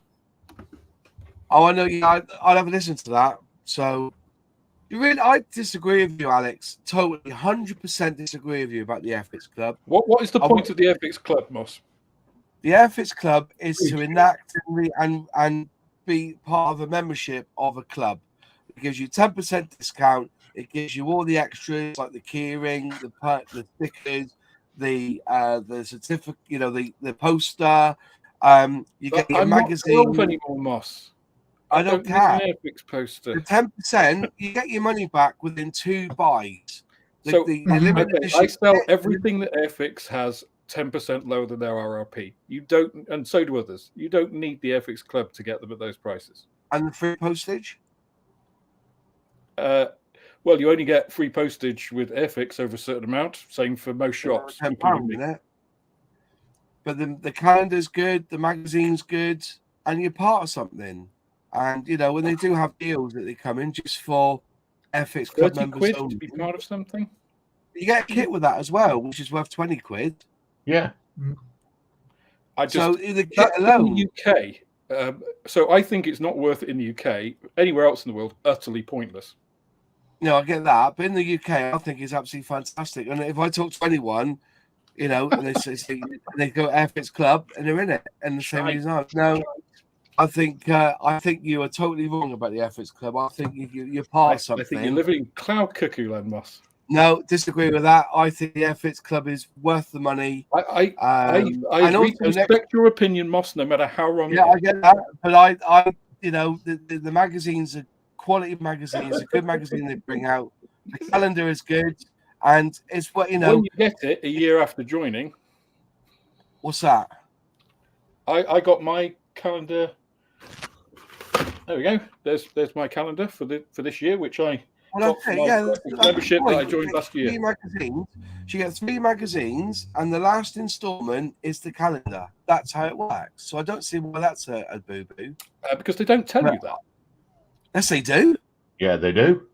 Oh, I know. Yeah, I'll have a listen to that. So, I disagree with you, Alex. Totally, 100% disagree with you about the Airfix Club. What is the point of the Airfix Club, Moss? The Airfix Club is to enact and be part of a membership of a club. It gives you 10% discount. It gives you all the extras like the keyring, the stickers, the certificate, the poster. You get your magazine. I'm not anymore, Moss. I don't care. Airfix poster. The 10%, you get your money back within 2 buys. I sell everything that Airfix has 10% lower than their RRP. You don't, and so do others. You don't need the Airfix Club to get them at those prices. And the free postage? Well, you only get free postage with Airfix over a certain amount. Same for most shops. £10, isn't it? But the calendar's good, the magazine's good, and you're part of something. And when they do have deals that they come in just for Airfix Club members only, to be part of something. You get a kit with that as well, which is worth £20. Yeah. So the kit alone. In the UK. So I think it's not worth it in the UK. Anywhere else in the world, utterly pointless. No, I get that, but in the UK, I think it's absolutely fantastic. And if I talk to anyone, and they say they go Airfix Club and they're in it, and the same reason I no. I think you are totally wrong about the Airfix Club. I think you're part of something. I think you're living in cloud cuckoo land, Moss. No, disagree with that. I think the Airfix Club is worth the money. I respect your opinion, Moss, no matter how wrong. Yeah, I get that, but the magazines are quality magazines. A good magazine they bring out. The calendar is good, and it's what When you get it a year after joining. What's that? I got my calendar. There we go. There's my calendar for this year, which I got from my membership that I joined last year. 3 magazines. So you get 3 magazines, and the last instalment is the calendar. That's how it works. So I don't see why that's a boo-boo. Because they don't tell you that. Yes, they do. Yeah, they do.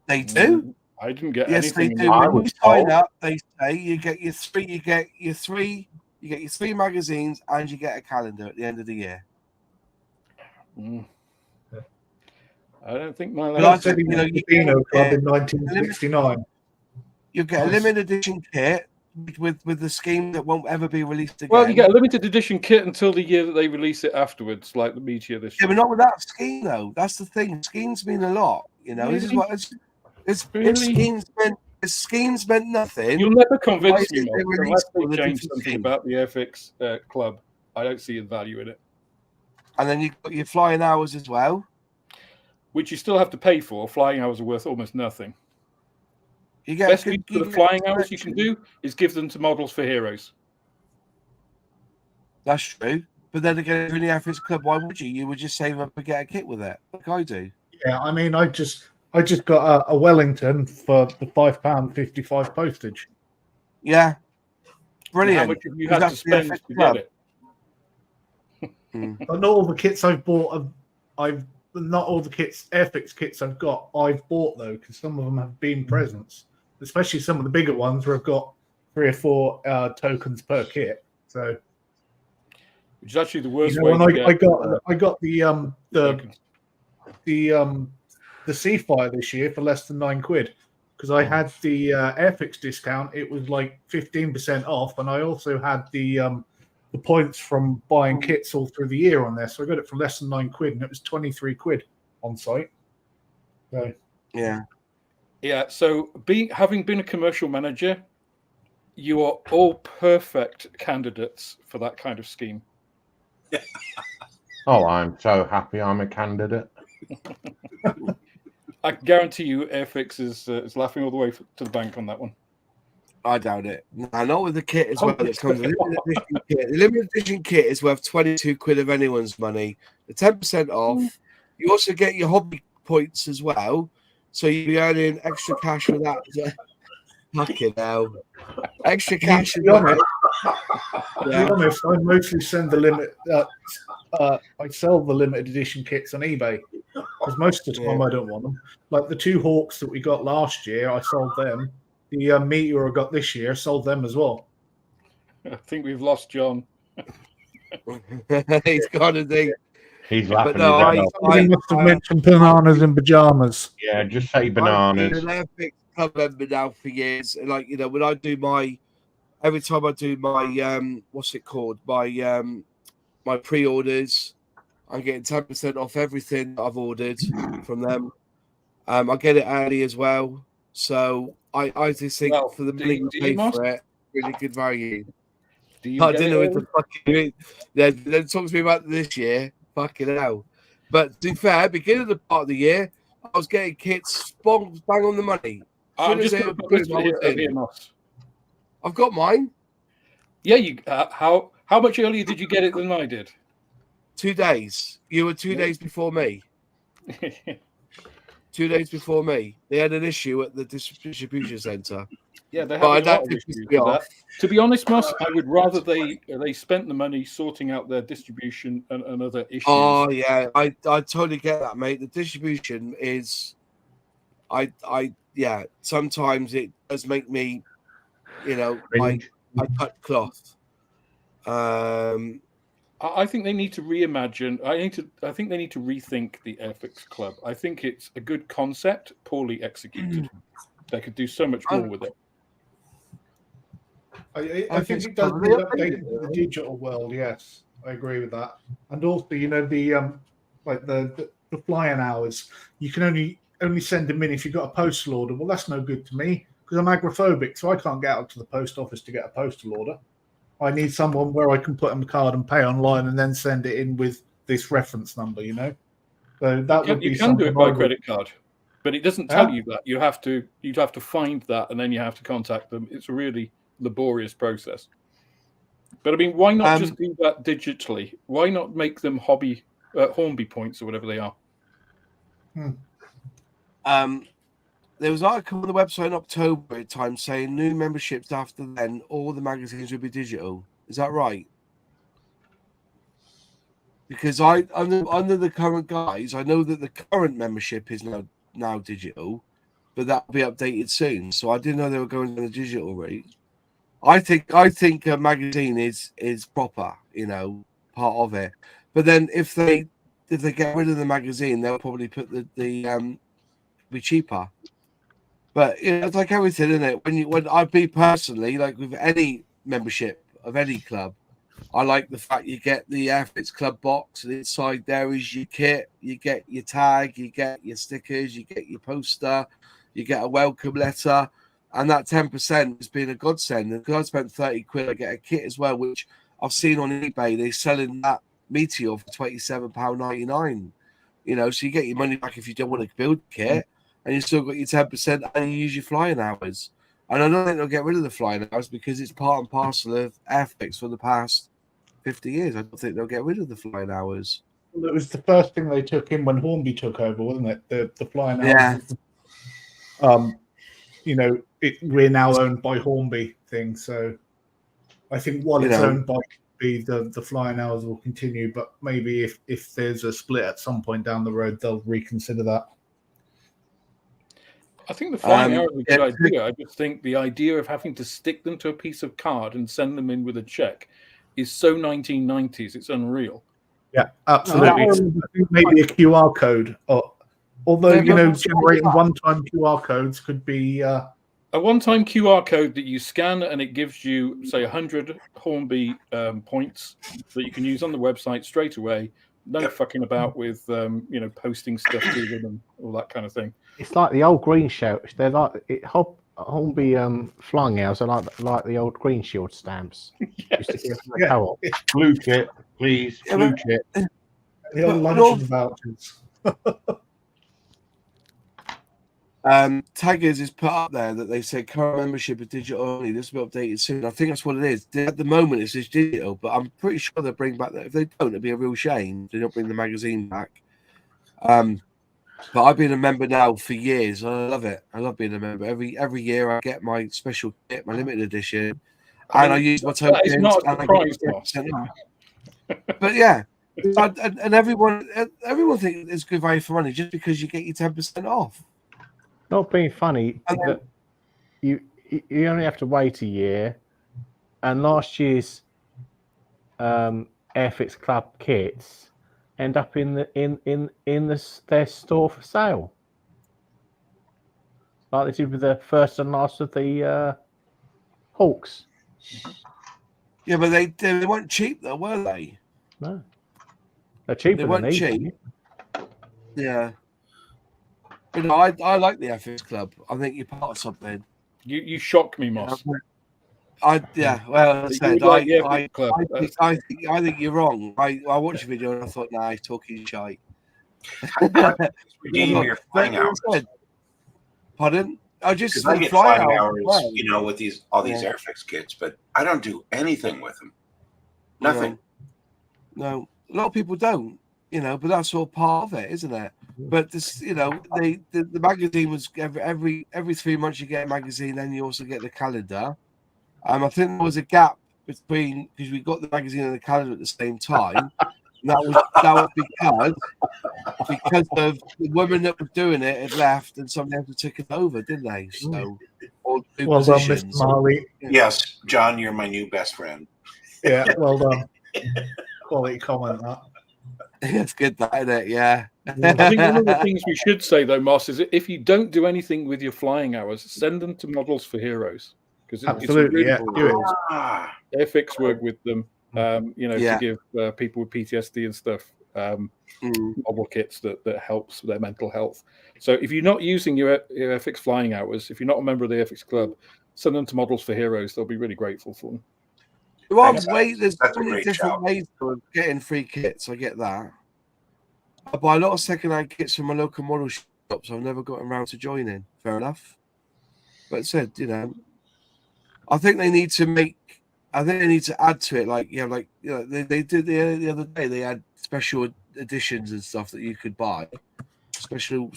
They do. I didn't get anything. Yes, they do. When you sign up, they say you get your 3 magazines, and you get a calendar at the end of the year. I don't think my last said club in 1969. You get a limited edition kit with the scheme that won't ever be released again. Well, you get a limited edition kit until the year that they release it afterwards, like the Meteor this year. Yeah, but not with that scheme though. That's the thing. Schemes mean a lot. Really? This is what it's really? Schemes meant nothing. You'll never convince me, unless they change something about the Airfix Club. I don't see the value in it. And then you've got your flying hours as well, which you still have to pay for. Flying hours are worth almost nothing. You get best thing for the flying hours you can do is give them to Models for Heroes. That's true. But then again, if you're in the Airfix Club, why would you? You would just save up and get a kit with it, like I do. Yeah, I mean, I just got a Wellington for the £5.55 postage. Yeah. Brilliant. How much have you had to spend to get it? But not all the kits I've bought, I've not all the kits, Airfix kits I've got, I've bought though, because some of them have been presents, especially some of the bigger ones where I've got 3 or 4 tokens per kit. So, which is actually the worst way. To get, I got the Seafire this year for less than £9 because I had the Airfix discount. It was like 15% off, and I also had the points from buying kits all through the year on there. So I got it for less than £9, and it was £23 on site. So yeah. So having been a commercial manager, you are all perfect candidates for that kind of scheme. Oh, I'm so happy I'm a candidate. I guarantee you, Airfix is laughing all the way to the bank on that one. I doubt it. No, not with the kit as well. That comes with the limited edition kit. The limited edition kit is worth £22 of anyone's money. The 10% off. You also get your hobby points as well, so you'll be earning extra cash for that. Fucking hell! Extra cash. To be honest, I mostly send the limit. I sell the limited edition kits on eBay because most of the time I don't want them. Like the 2 Hawks that we got last year, I sold them. The Meteor I got this year, sold them as well. I think we've lost John. He's got a thing. He's laughing. No, I must have mentioned bananas in pajamas. Yeah, just say bananas. I've been an Airfix club member now for years. And like, you know, when I do every time I do my what's it called? My pre-orders, I'm getting 10% off everything that I've ordered from them. I get it early as well. So I just think for the money you pay for it, really good value. I don't know what the fucking then talk to me about this year. Fucking hell. But to be fair, beginning of the part of the year, I was getting kits bang on the money. I'm just going to put this here. I've got mine. Yeah, you. How much earlier did you get it than I did? 2 days. You were 2 days before me. 2 days before me. They had an issue at the distribution centre. Yeah, they had a lot of issues with that. To be honest, Moss, I would rather they spent the money sorting out their distribution and other issues. Oh yeah, I totally get that, mate. The distribution is, yeah. Sometimes it does make me, you know, I cut cloth. I think they need to reimagine. I think they need to rethink the Airfix Club. I think it's a good concept, poorly executed. They could do so much more with it. I think it does need updating to the digital world. Yes, I agree with that. And also, you know, the like the flying hours. You can only send them in if you've got a postal order. Well, that's no good to me because I'm agoraphobic, so I can't get out to the post office to get a postal order. I need someone where I can put on the card and pay online and then send it in with this reference number, you know. So that would be you can do it by credit card, but it doesn't tell you that. You'd have to find that and then you have to contact them. It's a really laborious process. But I mean, why not just do that digitally? Why not make them Hornby points or whatever they are? There was an article on the website in October at times saying new memberships after then, all the magazines would be digital. Is that right? Because under the current guise, I know that the current membership is now digital, but that will be updated soon. So I didn't know they were going on the digital route. I think a magazine is proper, you know, part of it. But then if they get rid of the magazine, they'll probably put the be cheaper. But you know, it's like everything, isn't it? When I be personally, like with any membership of any club, I like the fact you get the Airfix Club box, and inside there is your kit, you get your tag, you get your stickers, you get your poster, you get a welcome letter, and that 10% has been a godsend. And because I spent £30, I get a kit as well, which I've seen on eBay. They're selling that Meteor for £27.99. You know, so you get your money back if you don't want to build a kit. And you still got your 10% and you use your flying hours. And I don't think they'll get rid of the flying hours because it's part and parcel of Airfix for the past 50 years. I don't think they'll get rid of the flying hours. Well, it was the first thing they took in when Hornby took over, wasn't it? The flying hours. Yeah. You know, we're now owned by Hornby thing. So I think while You it's know. owned by the flying hours will continue, but maybe if there's a split at some point down the road, they'll reconsider that. I think the flying hours is a good yeah. idea. I just think the idea of having to stick them to a piece of card and send them in with a check is so 1990s. It's unreal. Yeah, absolutely. I think maybe a QR code, although generating one-time QR codes could be a one-time QR code that you scan and it gives you, say, 100 Hornby points that you can use on the website straight away. No fucking about with posting stuff to them and all that kind of thing. It's like the old Green Shield. They're like Hornby flying hours are like the old Green Shield stamps. Co-op. Blue chip, please. Blue chip. The old luncheon vouchers. Taggers is put up there that they said current membership is digital only. This will be updated soon. I think that's what it is. At the moment, it's just digital, but I'm pretty sure they'll bring back that. If they don't, it'd be a real shame. They don't bring the magazine back. But I've been a member now for years. I love it. I love being a member. Every year I get my special kit, my limited edition, and I use my tokens. It's not a surprise, but yeah, and everyone thinks it's good value for money just because you get your 10% off. Not being funny, but you only have to wait a year, and last year's Airfix Club kits end up in their store for sale, like they did with the first and last of the Hawks. Yeah, but they weren't cheap though, were they? No, they're cheaper. They weren't cheap. Yeah. But no, I like the Airfix Club. I think you're part of something. You shock me, Moss. Well, I said, I think you're wrong. I watched the video and I thought, nah, he's talking shite. Redeem your flying hours. Pardon? I just I get flying hours, with all these Airfix kits, but I don't do anything with them. Nothing. No, a lot of people don't. But that's all part of it, isn't it? But this, the magazine was every 3 months you get a magazine, then you also get the calendar. I think there was a gap between because we got the magazine and the calendar at the same time. And that was because of the woman that was doing it had left and somebody else had taken over, didn't they? So, well done, Mr. Marley. Yes, John, you're my new best friend. Yeah, well done. Quality comment, that. It's good, that, isn't it? Yeah. I think one of the things we should say, though, Moss, is if you don't do anything with your flying hours, send them to Models for Heroes. Absolutely, it's really do it. Airfix work with them, to give people with PTSD and stuff mobile kits that helps their mental health. So if you're not using your Airfix flying hours, if you're not a member of the Airfix Club, send them to Models for Heroes. They'll be really grateful for them. There's so many different ways of getting free kits. I get that. I buy a lot of second-hand kits from my local model shops. I've never gotten around to joining. Fair enough. But said, I think they need to add to it. They did the other day. They had special editions and stuff that you could buy, special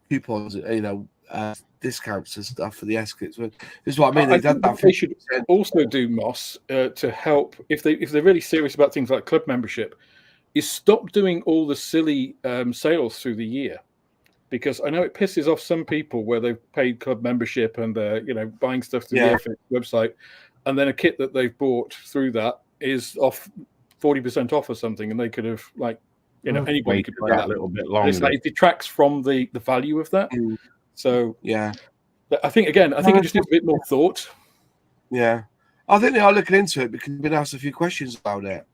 coupons, discounts and stuff for the S kits. This is what I mean. They should also do, Moss, to help if they're really serious about things like club membership, is stop doing all the silly sales through the year. Because I know it pisses off some people where they've paid club membership and they're buying stuff through the Airfix website, and then a kit that they've bought through that is off 40% off or something, and they could have anybody could buy that a little bit longer. It's it detracts from the value of that. So yeah, I think it just needs a bit more thought. Yeah, I think they are looking into it because we've been asked a few questions about it.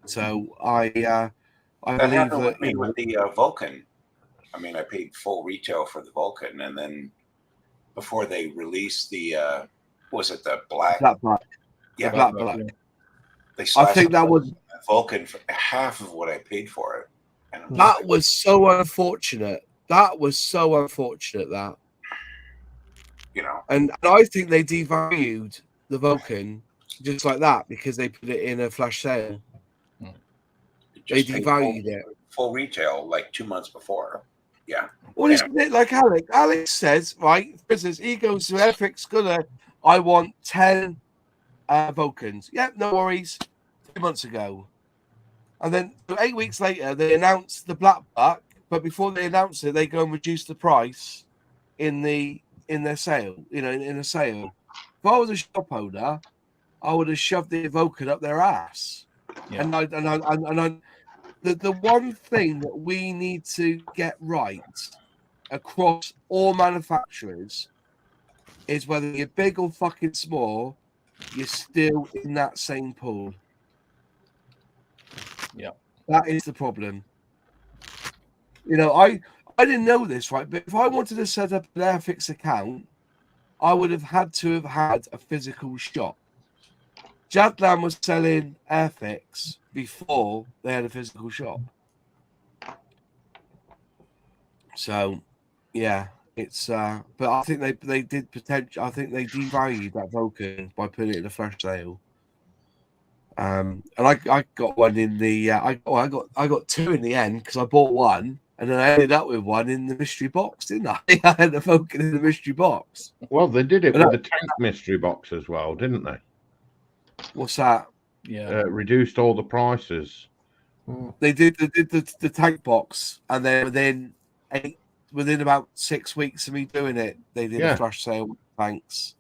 So I believe that with the Vulcan. I mean, I paid full retail for the Vulcan, and then before they released the, the black? Black. Yeah, black. They I think that was Vulcan for half of what I paid for it. And that was so unfortunate. That. And I think they devalued the Vulcan just like that because they put it in a flash sale. They devalued it. Full retail like 2 months before. Yeah. Well, isn't it like Alex? Alex says, right, for instance, he goes to Airfix Gunner I want 10 Vulcans. Yep, no worries. 2 months ago. And then 8 weeks later, they announced the Black Buck, but before they announce it, they go and reduce the price in their sale, in a sale. If I was a shop owner, I would have shoved the Vulcan up their ass. Yeah. The one thing that we need to get right across all manufacturers is whether you're big or fucking small, you're still in that same pool. Yeah. That is the problem. I didn't know this, right? But if I wanted to set up an Airfix account, I would have had to have had a physical shop. Jadland was selling Airfix before they had a physical shop. So, yeah, it's but I think they did potential. I think they devalued that Vulcan by putting it in a flash sale. And I got one in the I got two in the end because I bought one and then I ended up with one in the mystery box, didn't I? I had a Vulcan in the mystery box. Well, they did it with the tank mystery box as well, didn't they? What's that? Yeah, reduced all the prices. They did the tank box, and then within about 6 weeks of me doing it, they did a flash sale with tanks.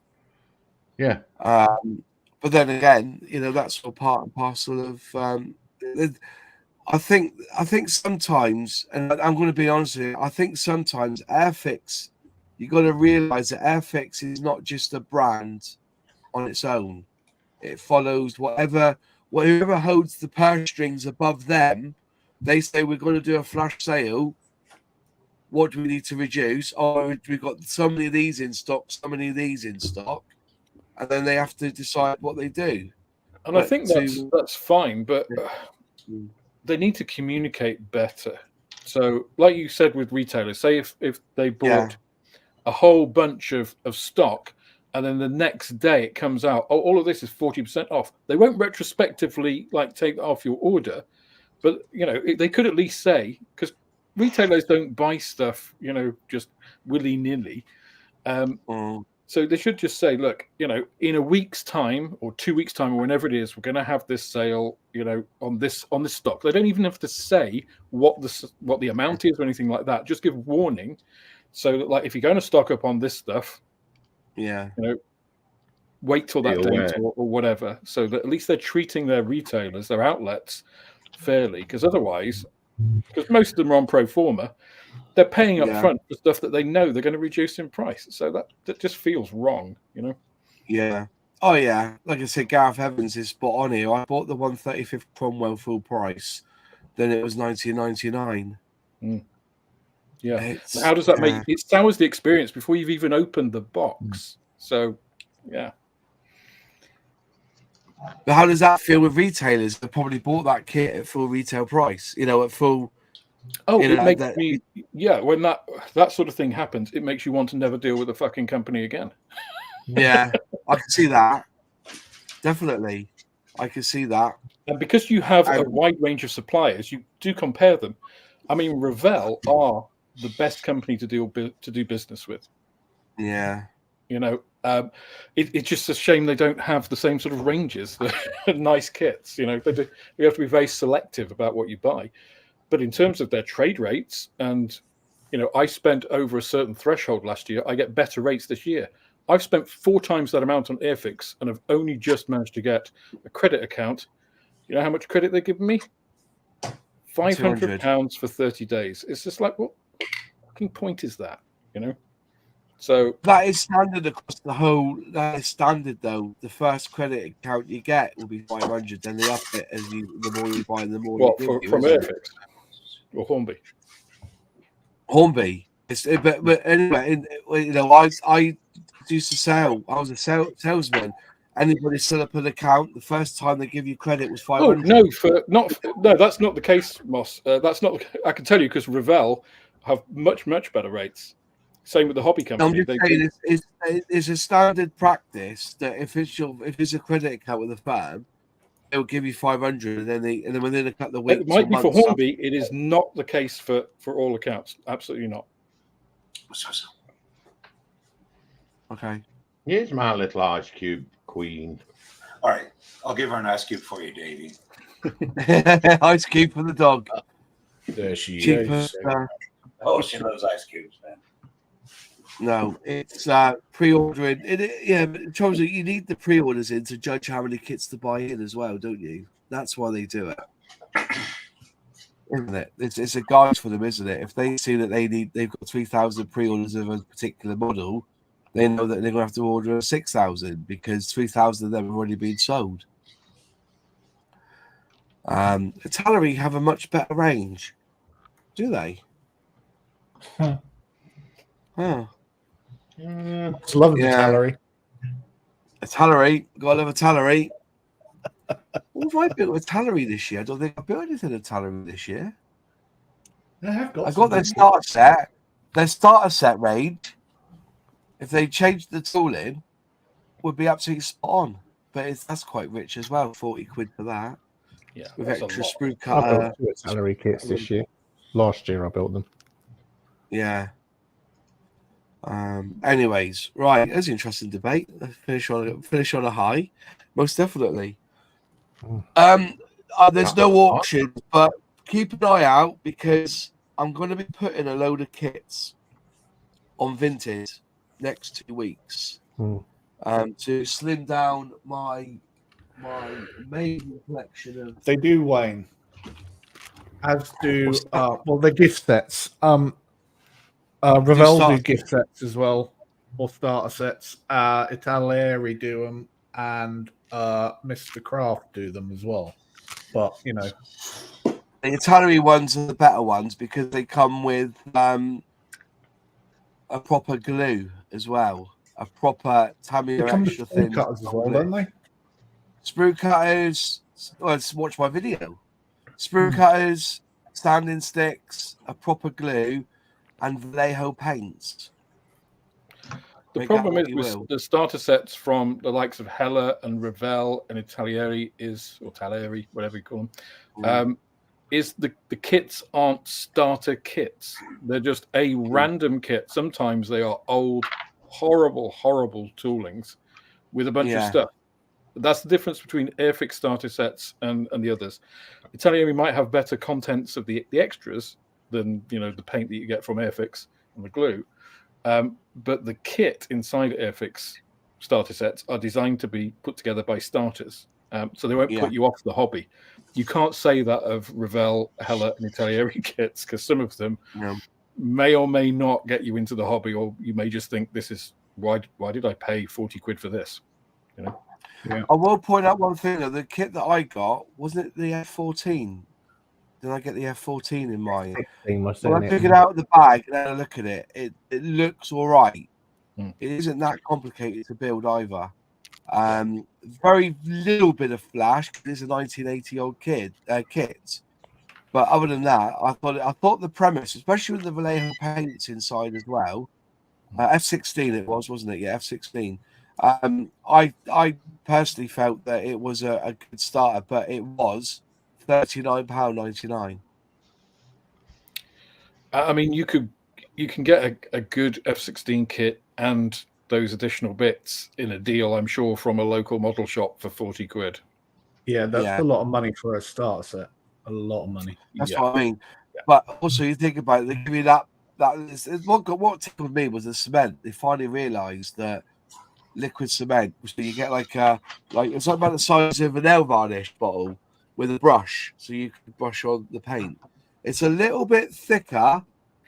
Yeah. But then again, that's all part and parcel of. I think sometimes, and I'm going to be honest with you, I think sometimes Airfix, you got to realize that Airfix is not just a brand on its own. It follows whatever holds the purse strings above them. They say we're going to do a flash sale. What do we need to reduce? Oh, we've got so many of these in stock, so many of these in stock, and then they have to decide what they do. And I think that's fine, but they need to communicate better. So, like you said with retailers, say if they bought a whole bunch of stock, and then the next day it comes out, oh, all of this is 40% off. They won't retrospectively take off your order, but they could at least say, because retailers don't buy stuff, just willy nilly. So they should just say, look, in a week's time or 2 weeks' time or whenever it is, we're going to have this sale, on this stock. They don't even have to say what the amount is or anything like that. Just give warning, so that if you're going to stock up on this stuff, wait till that date or whatever, so that at least they're treating their retailers, their outlets, fairly. Because otherwise, because most of them are on pro forma, they're paying up front for stuff that they know they're going to reduce in price. So that just feels wrong, Yeah. Oh yeah. Like I said, Gareth Evans is spot on here. I bought the 135th Cromwell full price, then it was 1999. Yeah. How does that make it? Sours the experience before you've even opened the box. So, yeah. But how does that feel with retailers that probably bought that kit at full retail price? At full. Oh, it makes me. Yeah, when that sort of thing happens, it makes you want to never deal with a fucking company again. Yeah, I can see that. Definitely, I can see that. And because you have a wide range of suppliers, you do compare them. I mean, Revell are the best company to do business with. Yeah. It's just a shame they don't have the same sort of ranges, nice kits. You have to be very selective about what you buy. But in terms of their trade rates, and I spent over a certain threshold last year, I get better rates this year. I've spent 4 times that amount on Airfix, and I've only just managed to get a credit account. You know how much credit they're giving me? £500 for 30 days. It's just like, what fucking point is that? So that is standard across the whole. That is standard though. The first credit account you get will be 500. Then they up it the more you buy, the more. What from Airfix or Hornby? Hornby. But anyway, I used to sell. I was a salesman. Anybody set up an account, the first time they give you credit was 500. Oh no, that's not the case, Moss. That's not. I can tell you because Revell have much better rates. Same with the hobby company. I'm just saying it's a standard practice that if it's a credit account with a firm, they'll give you 500, and then within a couple of weeks. It might be for Hornby. It is not the case for all accounts. Absolutely not. Okay. Here's my little ice cube queen. All right, I'll give her an ice cube for you, Davey. Ice cube for the dog. There she Cheaper. is. Oh, she loves ice cubes, man. No, it's pre-ordering. Yeah, but Charles, you need the pre-orders in to judge how many kits to buy in as well, don't you? That's why they do it, isn't it? It's a guide for them, isn't it? If they see that they've got 3,000 pre-orders of a particular model, they know that they're going to have to order 6,000 because 3,000 of them have already been sold. Italeri have a much better range, do they? Huh. Huh. It's lovely Tallery. A Tallery, gotta love a Tallery. What have I built with Tallery this year? I don't think I built anything with Tallery this year. I got their starter set. Their starter set range, if they changed the tooling, would be absolutely spot on. But that's quite rich as well. 40 quid for that. Yeah, with that's extra sprue I cutter. built 2 Tallery kits this year. Last year I built them. Yeah. Anyways, right, that's an interesting debate. Finish on a high, most definitely. There's no auction, but keep an eye out because I'm going to be putting a load of kits on Vinted next 2 weeks to slim down my amazing collection of. They do, Wayne. As do the gift sets. Ravel do gift sets as well, or starter sets. Italieri do them, and Mr. Craft do them as well. But you know, the Italieri ones are the better ones because they come with a proper glue as well, a proper Tamiya extra thin cutters as well, don't they? Sprue cutters. Well, watch my video. Sprue cutters, sanding sticks, a proper glue, and Vallejo paints. The problem is with the starter sets from the likes of Hella and Ravel and Italieri or Talleri, whatever you call them, is the kits aren't starter kits. They're just a random kit. Sometimes they are old, horrible toolings with a bunch of stuff. That's the difference between Airfix starter sets and the others. Italieri might have better contents of the extras than the paint that you get from Airfix and the glue. But the kit inside Airfix starter sets are designed to be put together by starters. So they won't put you off the hobby. You can't say that of Ravel, Hella, and Italieri kits because some of them may or may not get you into the hobby, or you may just think this is why did I pay 40 quid for this? I will point out one thing though. The kit that I got, wasn't it the F14? Did I get the F14 in mine? When I took it out of the bag and had a look at it, it looks all right. It isn't that complicated to build either. Very little bit of flash because it's a 1980 old kit. But other than that, I thought the premise, especially with the Vallejo paints inside as well, F16 it was, wasn't it? Yeah, F16. I personally felt that it was a good starter, but it was £39.99. I mean, you can get a good F16 kit and those additional bits in a deal, I'm sure, from a local model shop for 40 quid. Yeah, that's a lot of money for a starter set. A lot of money. That's what I mean. But also, you think about it, they give you that. What tickled me was the cement. They finally realised that liquid cement, so you get like it's like about the size of a nail varnish bottle with a brush, so you can brush on the paint. It's a little bit thicker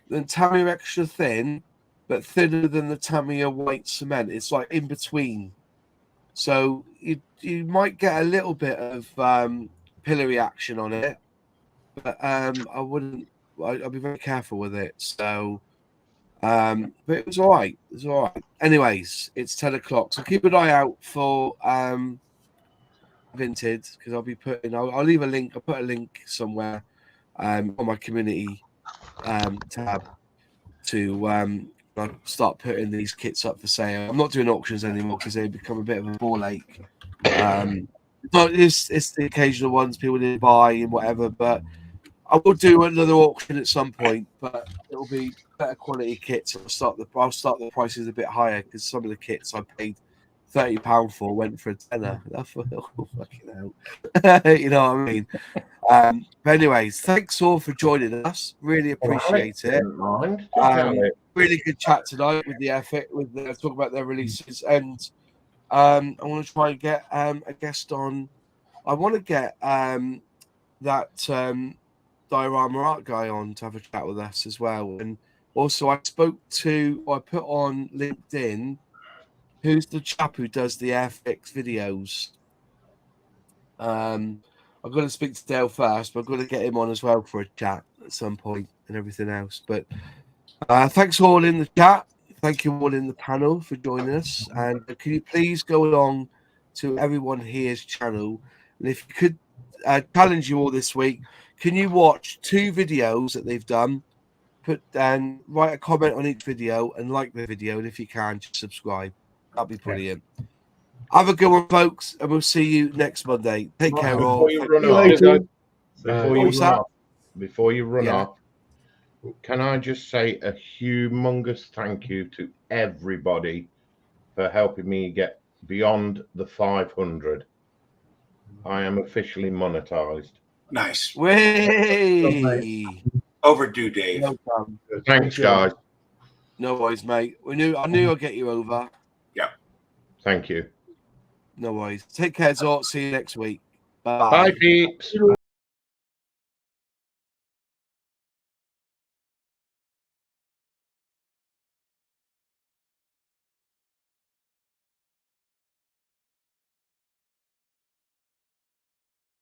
than Tamiya extra thin, but thinner than the Tamiya white cement. It's like in between, so you might get a little bit of pillory action on it, but I wouldn't. I'd be very careful with it. So, but it was all right. It was all right. Anyways, it's 10 o'clock, so keep an eye out for Vinted because I'll be putting. I'll leave a link. I'll put a link somewhere on my community tab to start putting these kits up for sale. I'm not doing auctions anymore because they become a bit of a ball ache. But it's the occasional ones people didn't buy and whatever, but I will do another auction at some point, but it'll be better quality kits. I'll start the prices a bit higher because some of the kits I paid £30 for went for a tenner. That's fucking hell. You know what I mean? But anyways, thanks all for joining us. Really appreciate it. Mind. Really good chat tonight with the Airfix, with talk about their releases, and I want to try and get a guest on. I want to get that diorama art guy on to have a chat with us as well. And also, I put on LinkedIn who's the chap who does the Airfix videos. I'm going to speak to Dale first, but I'm going to get him on as well for a chat at some point and everything else. But thanks all in the chat. Thank you all in the panel for joining us. And can you please go along to everyone here's channel? And if you could challenge you all this week, can you watch 2 videos that they've done? Write a comment on each video and like the video. And if you can, just subscribe. That'd be brilliant. Have a good one, folks, and we'll see you next Monday. Take care, all. Before you run off, can I just say a humongous thank you to everybody for helping me get beyond the 500. I am officially monetized. Nice. Way overdue, Dave. No problem. Thanks, guys. No worries, mate. I knew I'd get you over. Yeah. Thank you. No worries. Take care, Zort. See you next week. Bye. Bye, peeps.